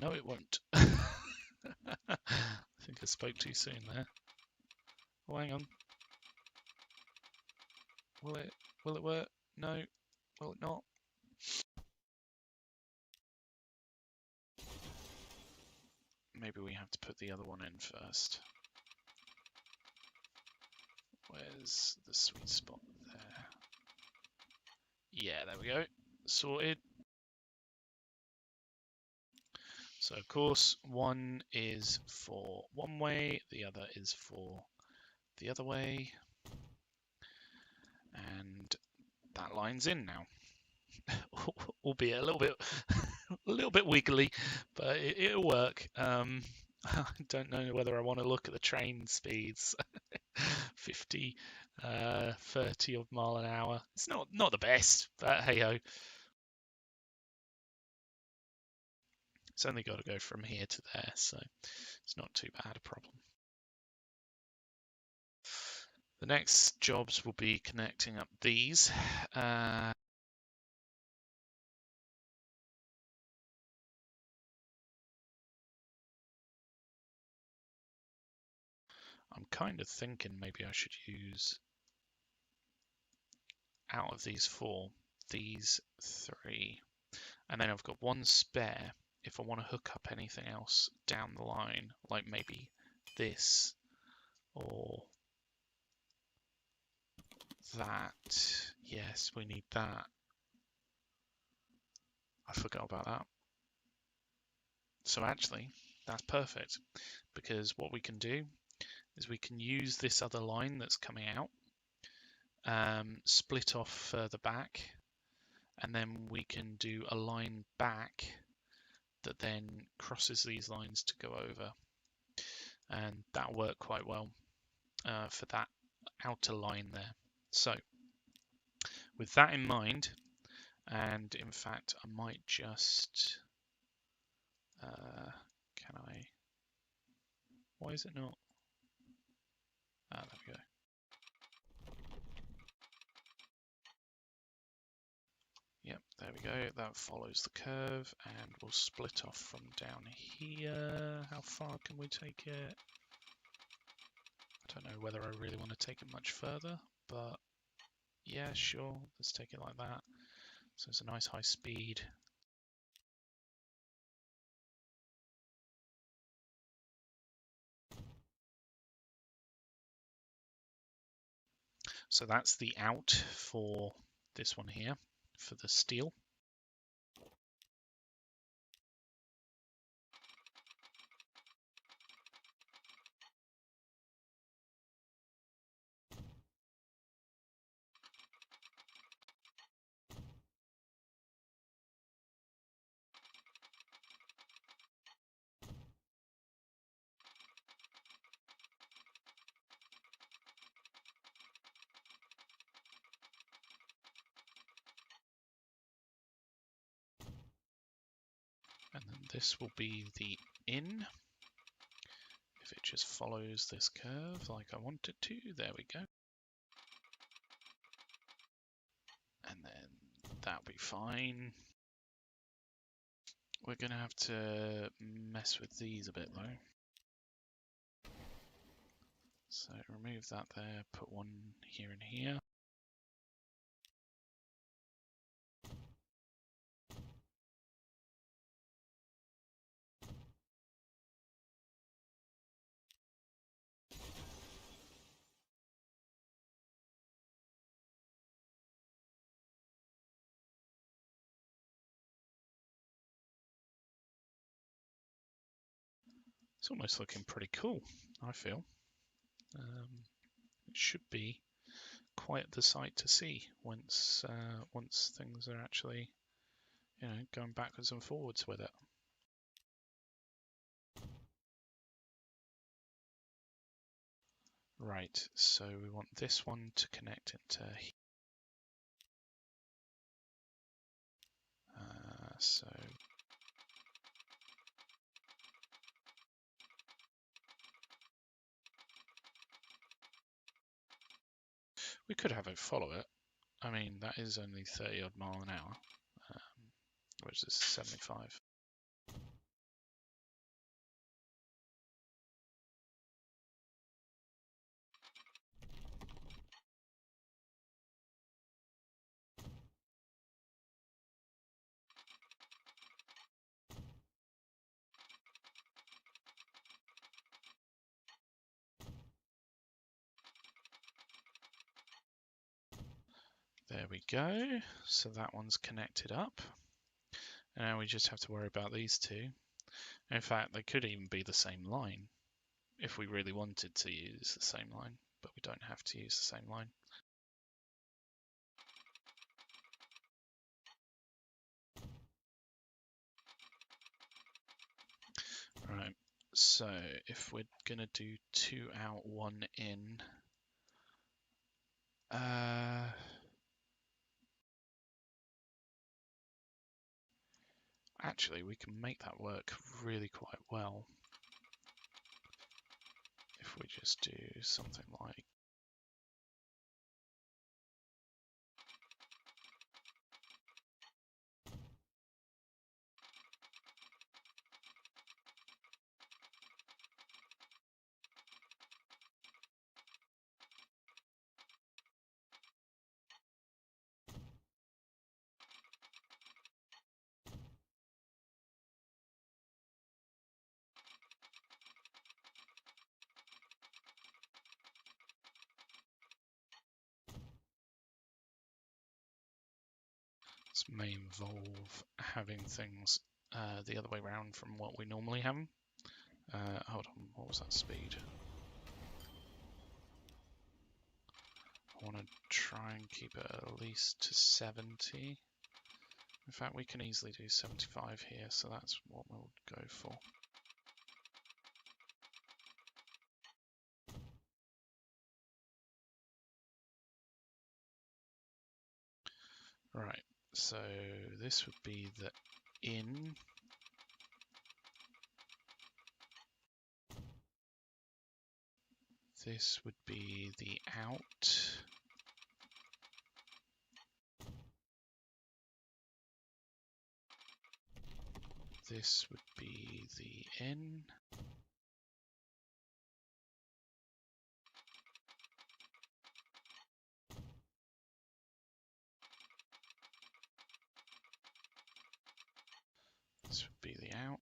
No, it won't. I think I spoke too soon there. Oh, hang on. Will it work? No. Will it not? Maybe we have to put the other one in first. Where's the sweet spot there? Yeah, there we go. Sorted. So of course, one is for one way, the other is for the other way. And that line's in now. Albeit a little bit wiggly, but it'll work. I don't know whether I want to look at the train speeds. 50, 30 of mile an hour. It's not the best, but hey ho. It's only got to go from here to there, so it's not too bad a problem. The next jobs will be connecting up these. I'm kind of thinking maybe I should use, out of these four, these three. And then I've got one spare if I want to hook up anything else down the line, like maybe this or that. Yes, we need that. I forgot about that. So actually, that's perfect, because what we can do is we can use this other line that's coming out, split off further back, and then we can do a line back that then crosses these lines to go over. And that'll work quite well for that outer line there. So with that in mind, and in fact I might just can I, why is it not, there we go. Yep, there we go, that follows the curve, and we'll split off from down here. How far can we take it? I don't know whether I really want to take it much further, but yeah, sure, let's take it like that. So it's a nice high speed. So that's the out for this one here, for the steel. And then this will be the in. If it just follows this curve like I want it to, there we go. and then that'll be fine. We're going to have to mess with these a bit though. So remove that there, put one here and here. It's almost looking pretty cool, I feel. It should be quite the sight to see once things are actually, going backwards and forwards with it. Right, so we want this one to connect into here. So we could have it follow it. I mean, that is only 30 odd mile an hour, which is 75. There we go. So that one's connected up. And now we just have to worry about these two. In fact, they could even be the same line if we really wanted to use the same line, but we don't have to use the same line. Right, so if we're gonna do 2 out, 1 in, actually we can make that work really quite well if we just do something like this may involve having things the other way around from what we normally have them. Hold on, what was that speed? I want to try and keep it at least to 70. In fact, we can easily do 75 here, so that's what we'll go for. Right, so this would be the in. This would be the out. This would be the in. This would be the out.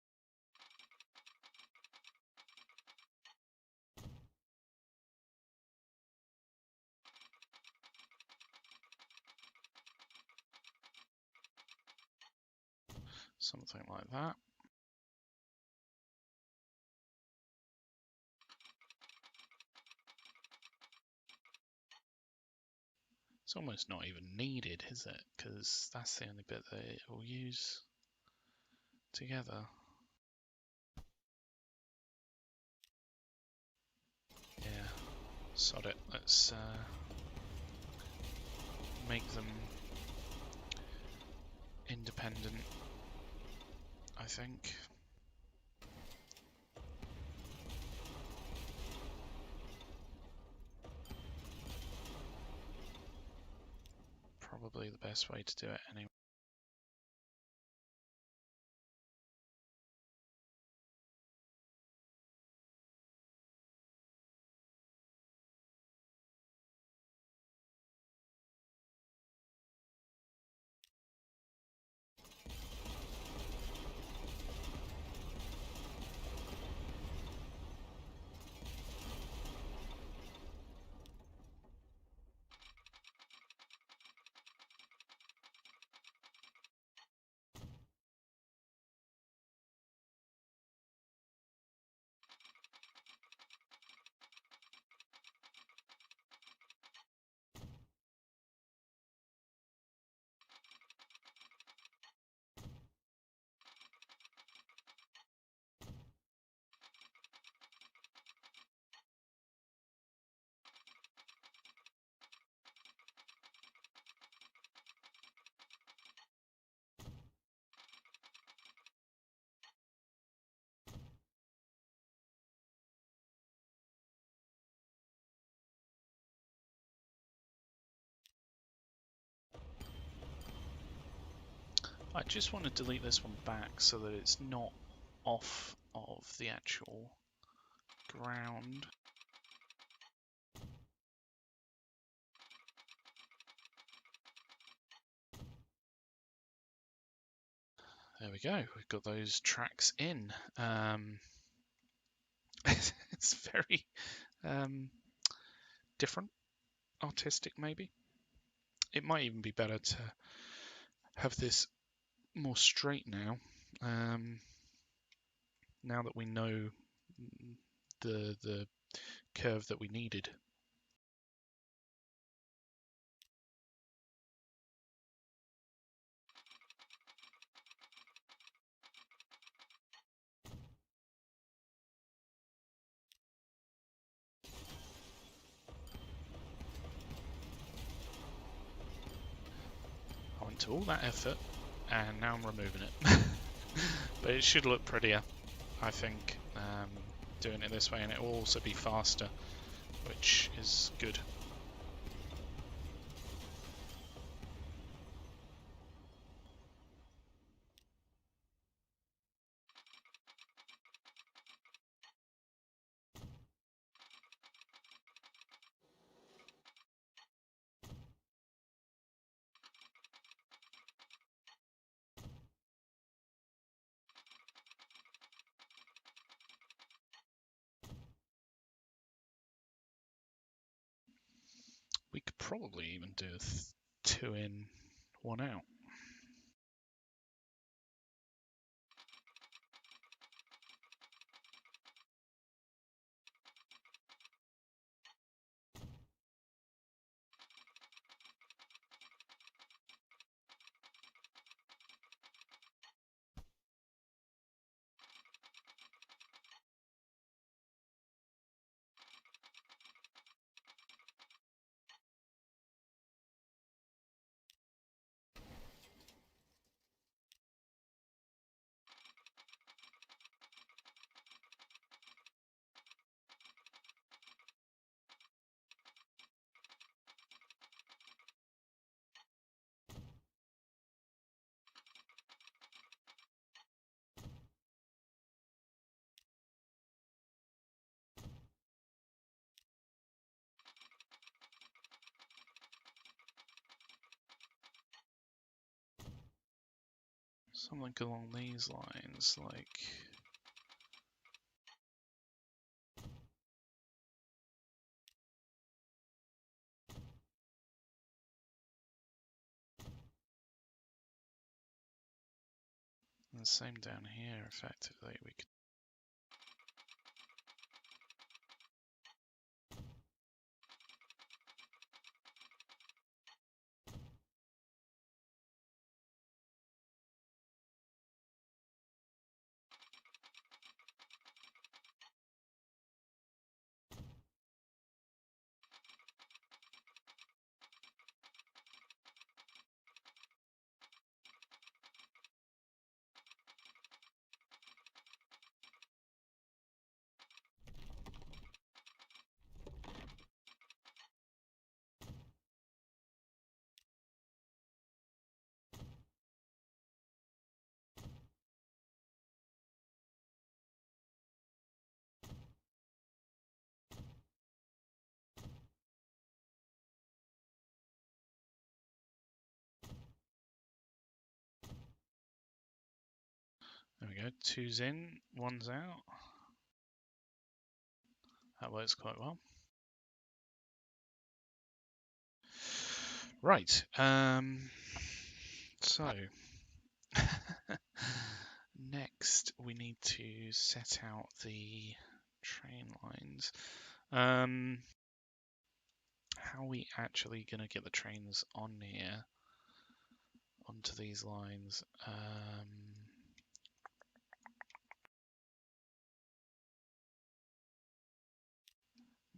Something like that. It's almost not even needed, is it? Because that's the only bit that it will use together. Yeah, sod it. Let's make them independent, I think. probably the best way to do it anyway. I just want to delete this one back so that it's not off of the actual ground. There we go, we've got those tracks in. It's very different, artistic maybe. It might even be better to have this more straight now, now that we know the curve that we needed. I went to all that effort and now I'm removing it. But it should look prettier, I think, doing it this way, and it will also be faster, which is good. We could probably even do a 2 in, 1 out. Something along these lines, like... And the same down here, effectively. We could There we go. 2's in, 1's out. That works quite well. Right. So next we need to set out the train lines. How are we actually going to get the trains on here, onto these lines?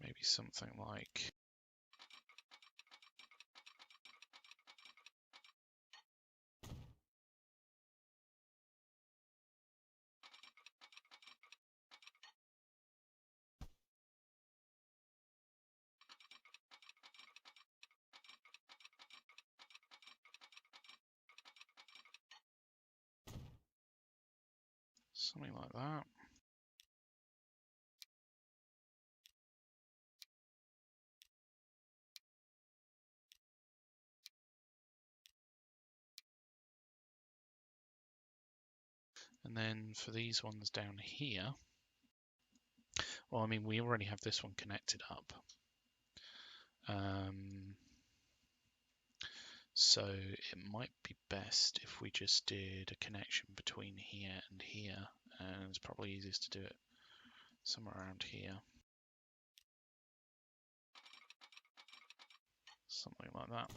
Maybe something like something like that. And then for these ones down here, well, I mean, we already have this one connected up. So it might be best if we just did a connection between here and here, and it's probably easiest to do it somewhere around here. Something like that.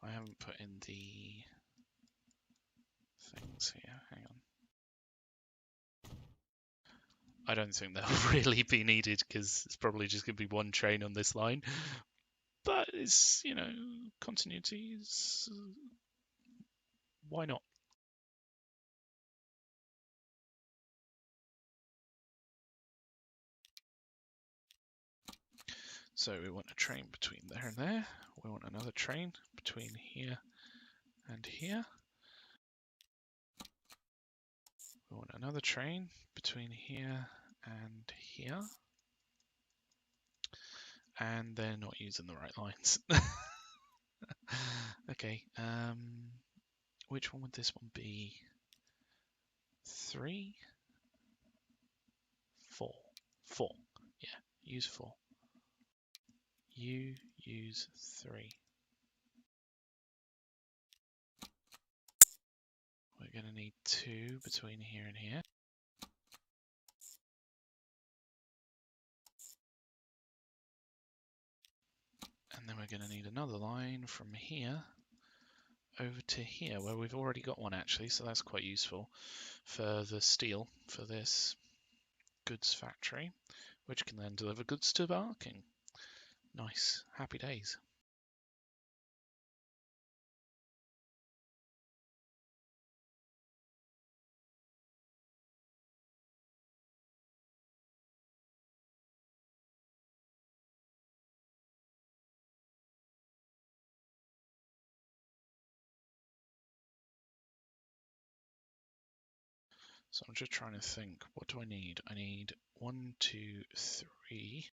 I haven't put in the things here, hang on. I don't think they'll really be needed because it's probably just going to be one train on this line. But it's, you know, continuity is... why not? So we want a train between there and there. We want another train between here and here. We want another train between here and here. And they're not using the right lines. Okay, which one would this one be? 3? 4. 4. Yeah, use 4. You use 3. We're going to need 2 between here and here. And then we're going to need another line from here over to here, where we've already got one actually, so that's quite useful for the steel for this goods factory, which can then deliver goods to Barking. Nice, happy days. So I'm just trying to think, what do I need? I need 1, 2, 3.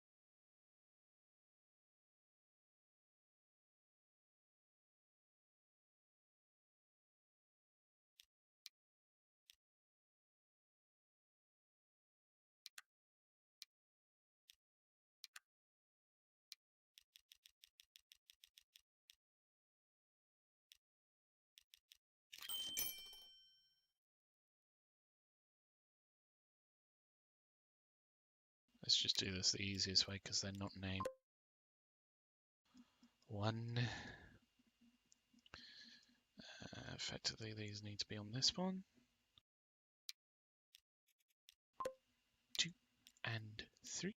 Let's just do this the easiest way because they're not named. 1. Effectively, these need to be on this one. 2 and 3.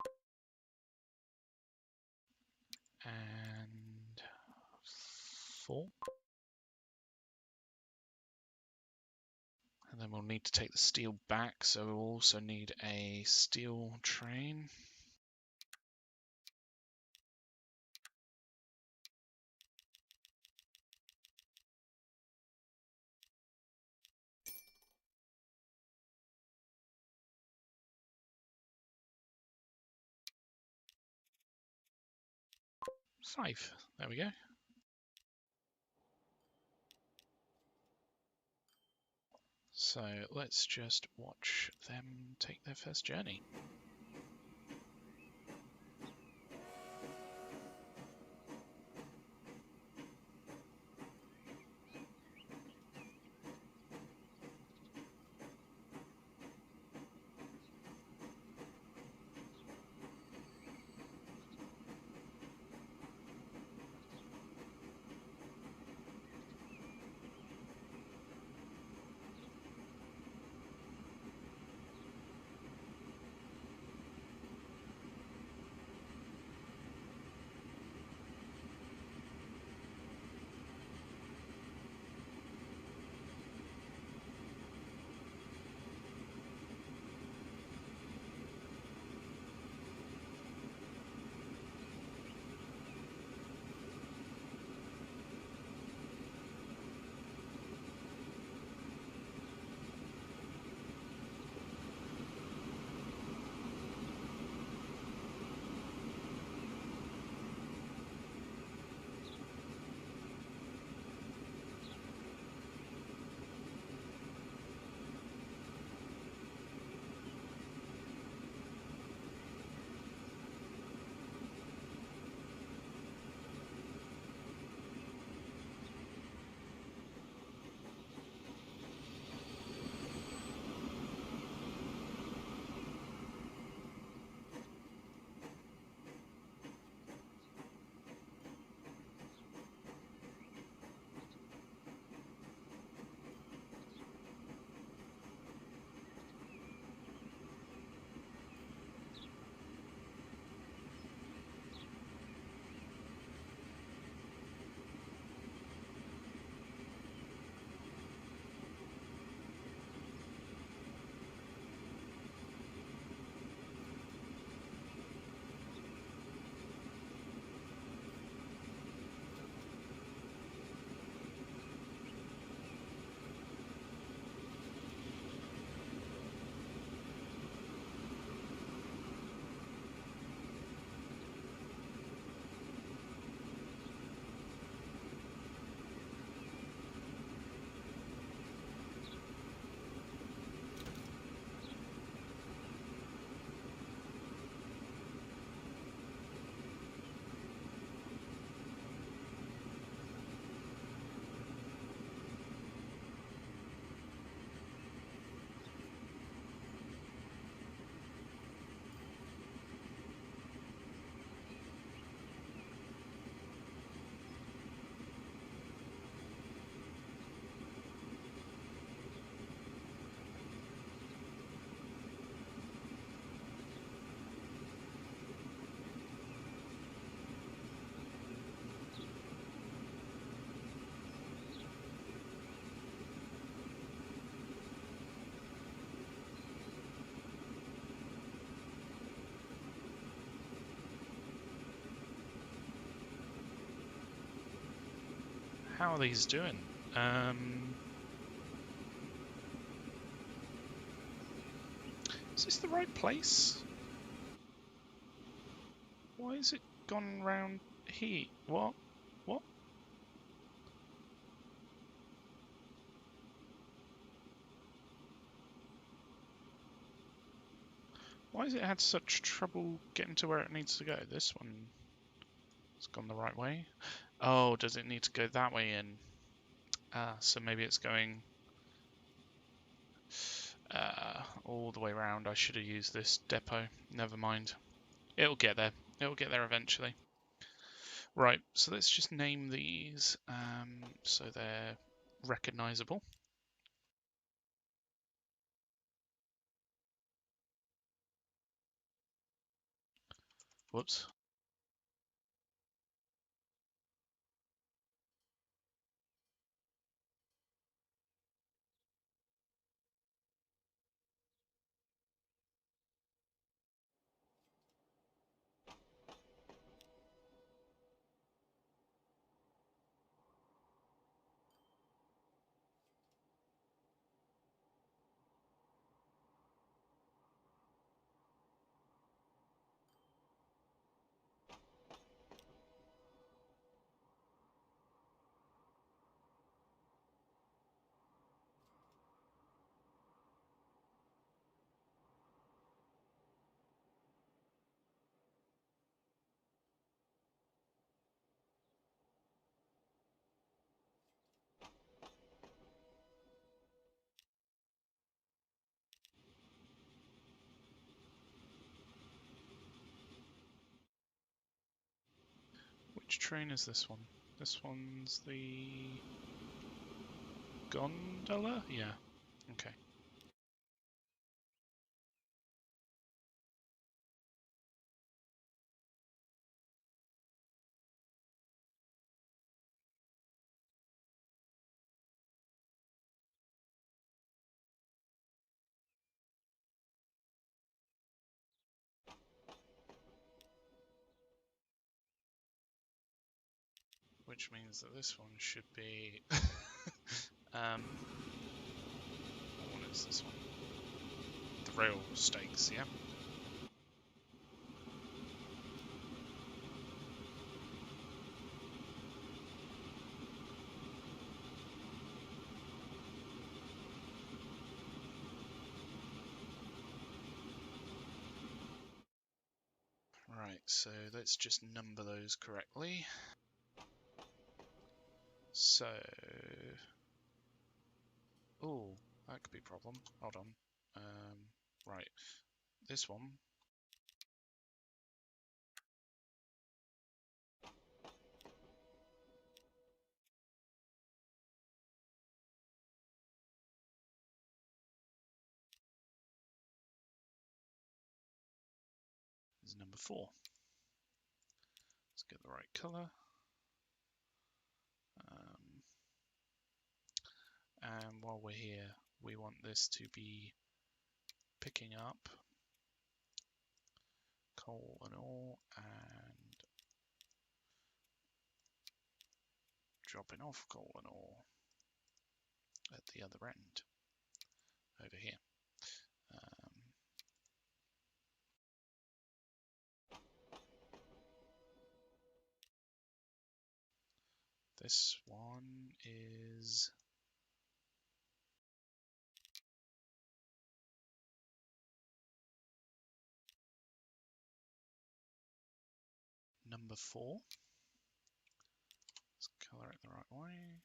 And 4. And then we'll need to take the steel back, so we'll also need a steel train. 5. There we go. So let's just watch them take their first journey. How are these doing? Is this the right place? Why has it gone round here? What? What? Why has it had such trouble getting to where it needs to go? This one has gone the right way. Oh, does it need to go that way in? Ah, so maybe it's going all the way around. I should have used this depot. Never mind. It'll get there. It'll get there eventually. Right, so let's just name these so they're recognizable. Whoops. Which train is this one? This one's the gondola? Yeah. Okay. Which means that this one should be what is this one? The rail stakes, yeah? Right, so let's just number those correctly. So, oh, that could be a problem. Hold on. Right, this one. Is number 4. Let's get the right colour. And while we're here, we want this to be picking up coal and ore and dropping off coal and ore at the other end over here. This one is number 4. Let's colour it the right way.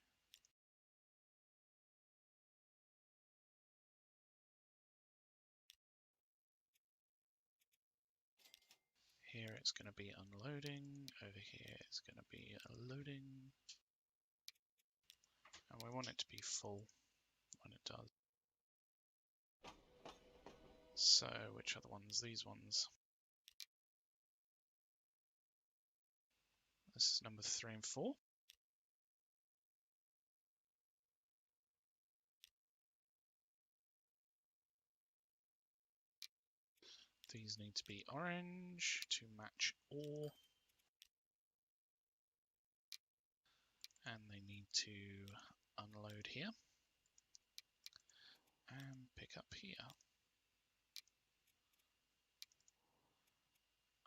Here it's going to be unloading, over here it's going to be loading, and we want it to be full when it does. So, which are the ones? These ones. This is number 3 and 4. These need to be orange to match ore. And they need to unload here and pick up here.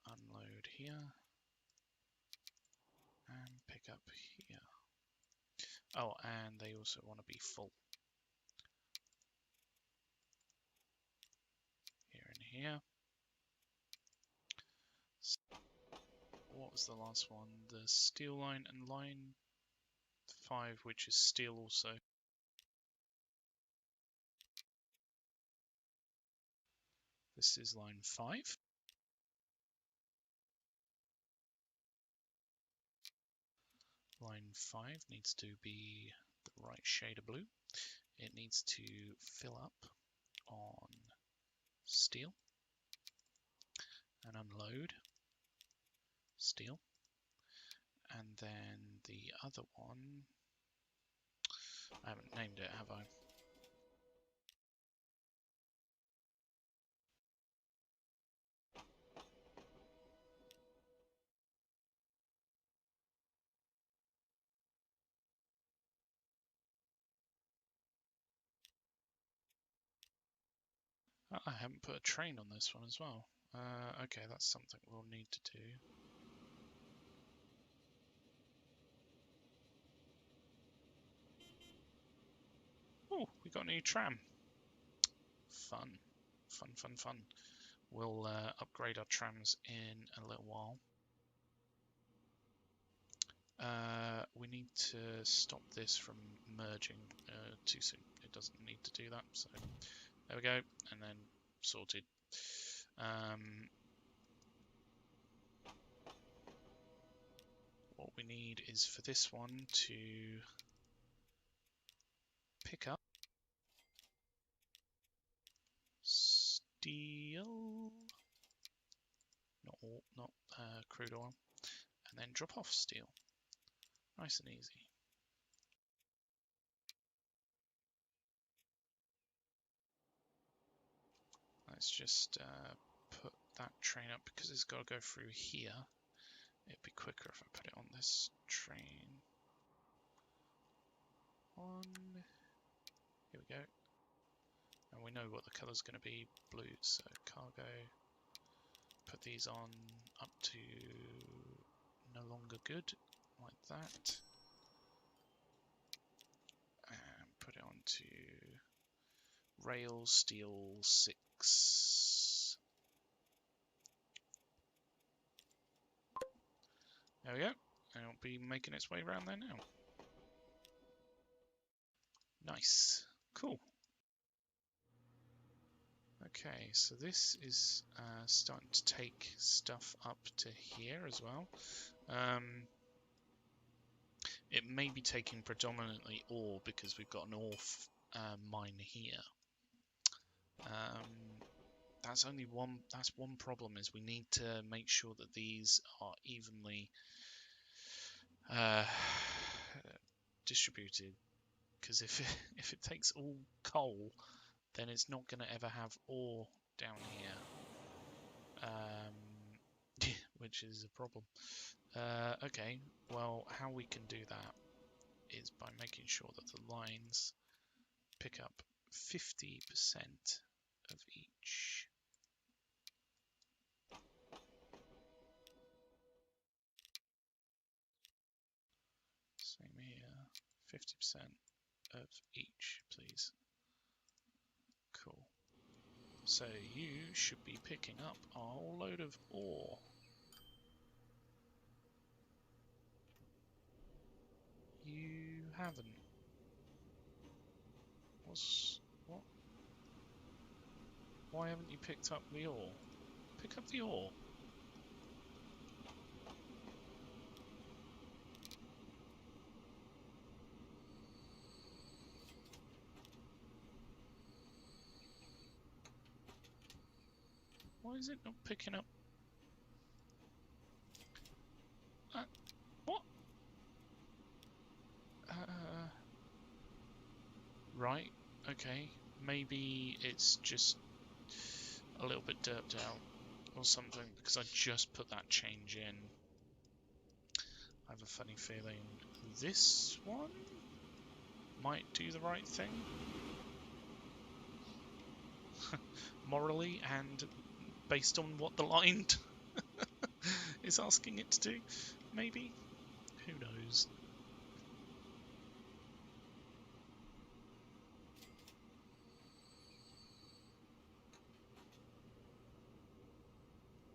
Unload here and pick up here. Oh, and they also want to be full. Here and here. So what was the last one? The steel line and line 5, which is steel also. This is line 5. Line 5 needs to be the right shade of blue. It needs to fill up on steel and unload steel. And then the other one, I haven't named it, have I? I haven't put a train on this one as well. Okay, that's something we'll need to do. Oh, we got a new tram. Fun. Fun, fun, fun. We'll upgrade our trams in a little while. We need to stop this from merging too soon. It doesn't need to do that, so there we go, and then sorted. What we need is for this one to pick up steel, not crude oil, and then drop off steel. Nice and easy. Let's just put that train up because it's got to go through here. It'd be quicker if I put it on this train. Here we go. And we know what the colour's going to be, blue, so cargo. Put these on up to no longer good, like that. And put it onto rail steel 6. There we go. And it'll be making its way around there now. Nice. Cool. Okay, so this is starting to take stuff up to here as well. It may be taking predominantly ore because we've got an ore mine here. That's one problem, is we need to make sure that these are evenly distributed, because if it takes all coal, then it's not going to ever have ore down here, which is a problem. Okay, well, how we can do that is by making sure that the lines pick up 50% of each. Same here, 50% of each, please. Cool. So you should be picking up a whole load of ore. You haven't. What? Why haven't you picked up the ore? Pick up the ore. Why is it not picking up? What? Right, okay. Maybe it's just a little bit derped out or something, because I just put that change in. I have a funny feeling this one might do the right thing. Morally and based on what the line is asking it to do, maybe? Who knows?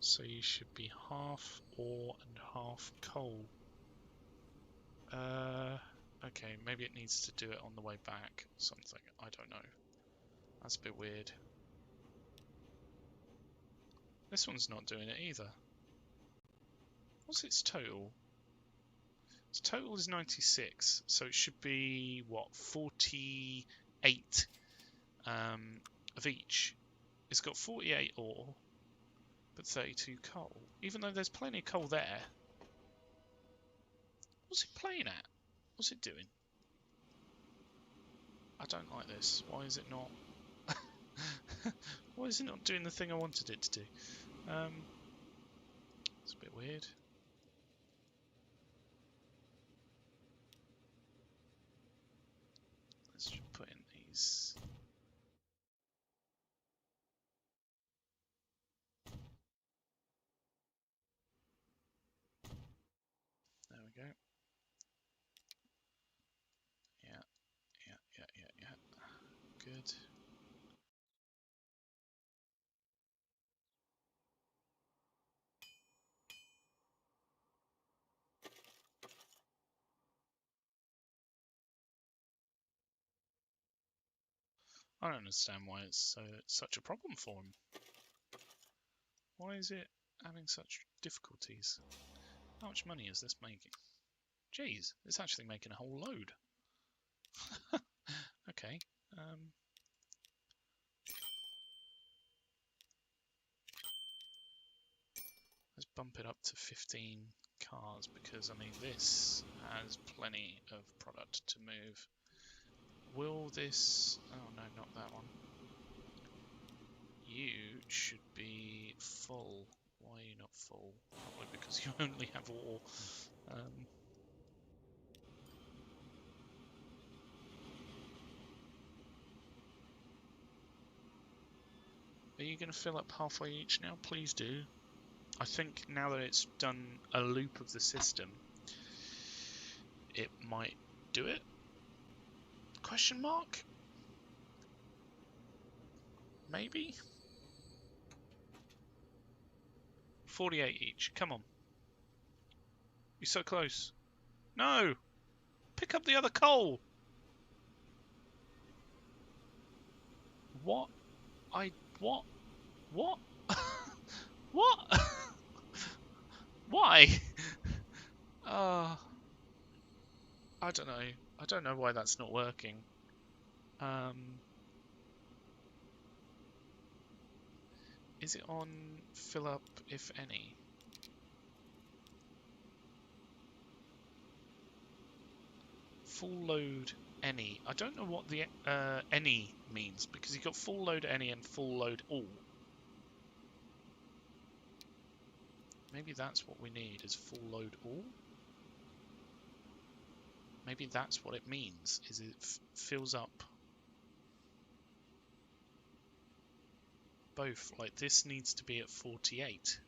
So you should be half ore and half coal. Okay, maybe it needs to do it on the way back or something. I don't know. That's a bit weird. This one's not doing it either. What's its total? Its total is 96, so it should be, what, 48 of each. It's got 48 ore, but 32 coal. Even though there's plenty of coal there. What's it playing at? What's it doing? I don't like this. Why is it not? Why is it not doing the thing I wanted it to do? It's a bit weird. Let's just put in these. There we go. Yeah. Good. I don't understand why it's such a problem for him. Why is it having such difficulties? How much money is this making? Jeez, it's actually making a whole load. Okay. Let's bump it up to 15 cars because, I mean, this has plenty of product to move. Will this... Oh, no, not that one. You should be full. Why are you not full? Probably because you only have ore. Are you going to fill up halfway each now? Please do. I think now that it's done a loop of the system, it might do it? Question mark? Maybe? 48 each. Come on. You're so close. No! Pick up the other coal! What? What? What? What? Why? I don't know. I don't know why that's not working. Is it on fill up, if any? Full load any. I don't know what the any means because you've got full load any and full load all. Maybe that's what we need is full load all. Maybe that's what it means, is it fills up both. Like this needs to be at 48.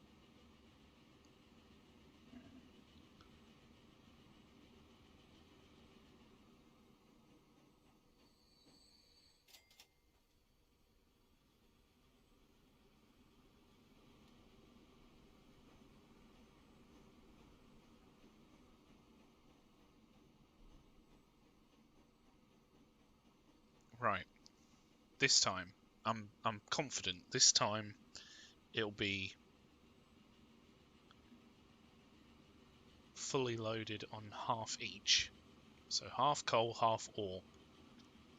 Right. This time, I'm confident. This time, it'll be fully loaded on half each. So half coal, half ore.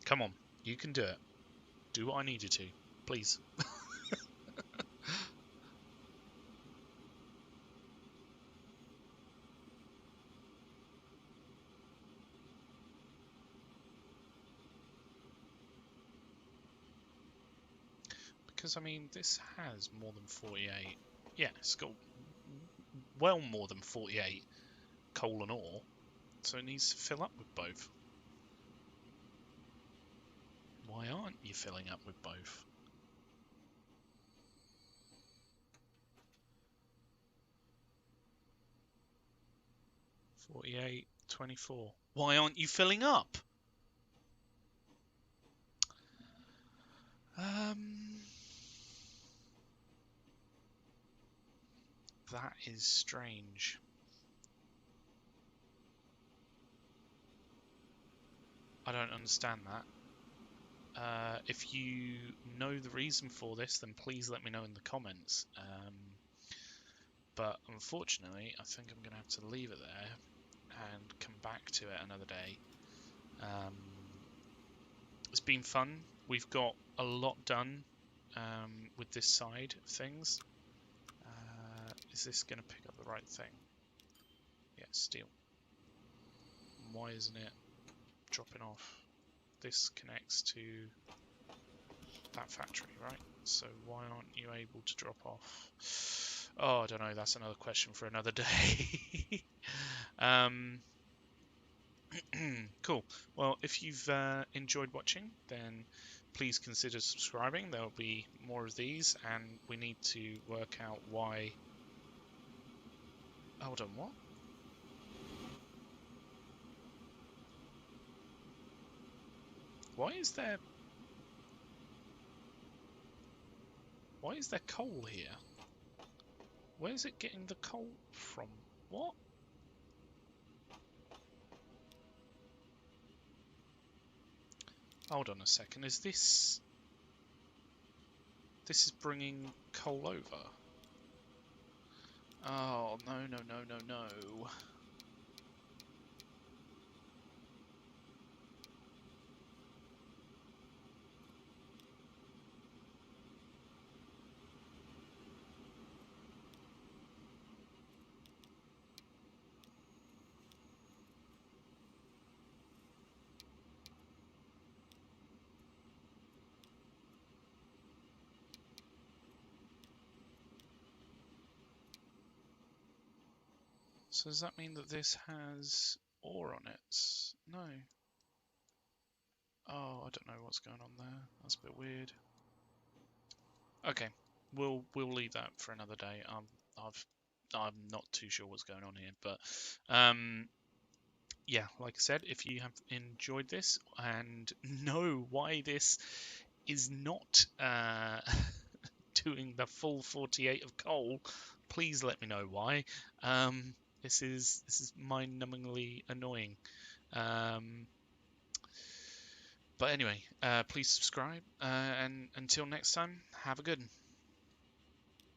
Come on, you can do it. Do what I need you to, please. Because, I mean, this has more than 48. Yeah, it's got well more than 48 coal and ore. So it needs to fill up with both. Why aren't you filling up with both? $48, $24. Why aren't you filling up? That is strange. I don't understand that. If you know the reason for this, then please let me know in the comments. But unfortunately, I think I'm going to have to leave it there and come back to it another day. It's been fun. We've got a lot done with this side of things. Is this going to pick up the right thing? Yeah, steel. Why isn't it dropping off? This connects to that factory, right? So why aren't you able to drop off? Oh, I don't know. That's another question for another day. Cool. Well, if you've enjoyed watching, then please consider subscribing. There'll be more of these, and we need to work out why... Hold on, what? Why is there coal here? Where's it getting the coal from? What? Hold on a second. Is this... This is bringing coal over? Oh, no. So does that mean that this has ore on it? No. Oh, I don't know what's going on there. That's a bit weird. Okay, we'll leave that for another day. I'm not too sure what's going on here, but yeah, like I said, if you have enjoyed this and know why this is not doing the full 48 of coal, please let me know why. This is mind-numbingly annoying. But anyway, please subscribe, and until next time, have a good one.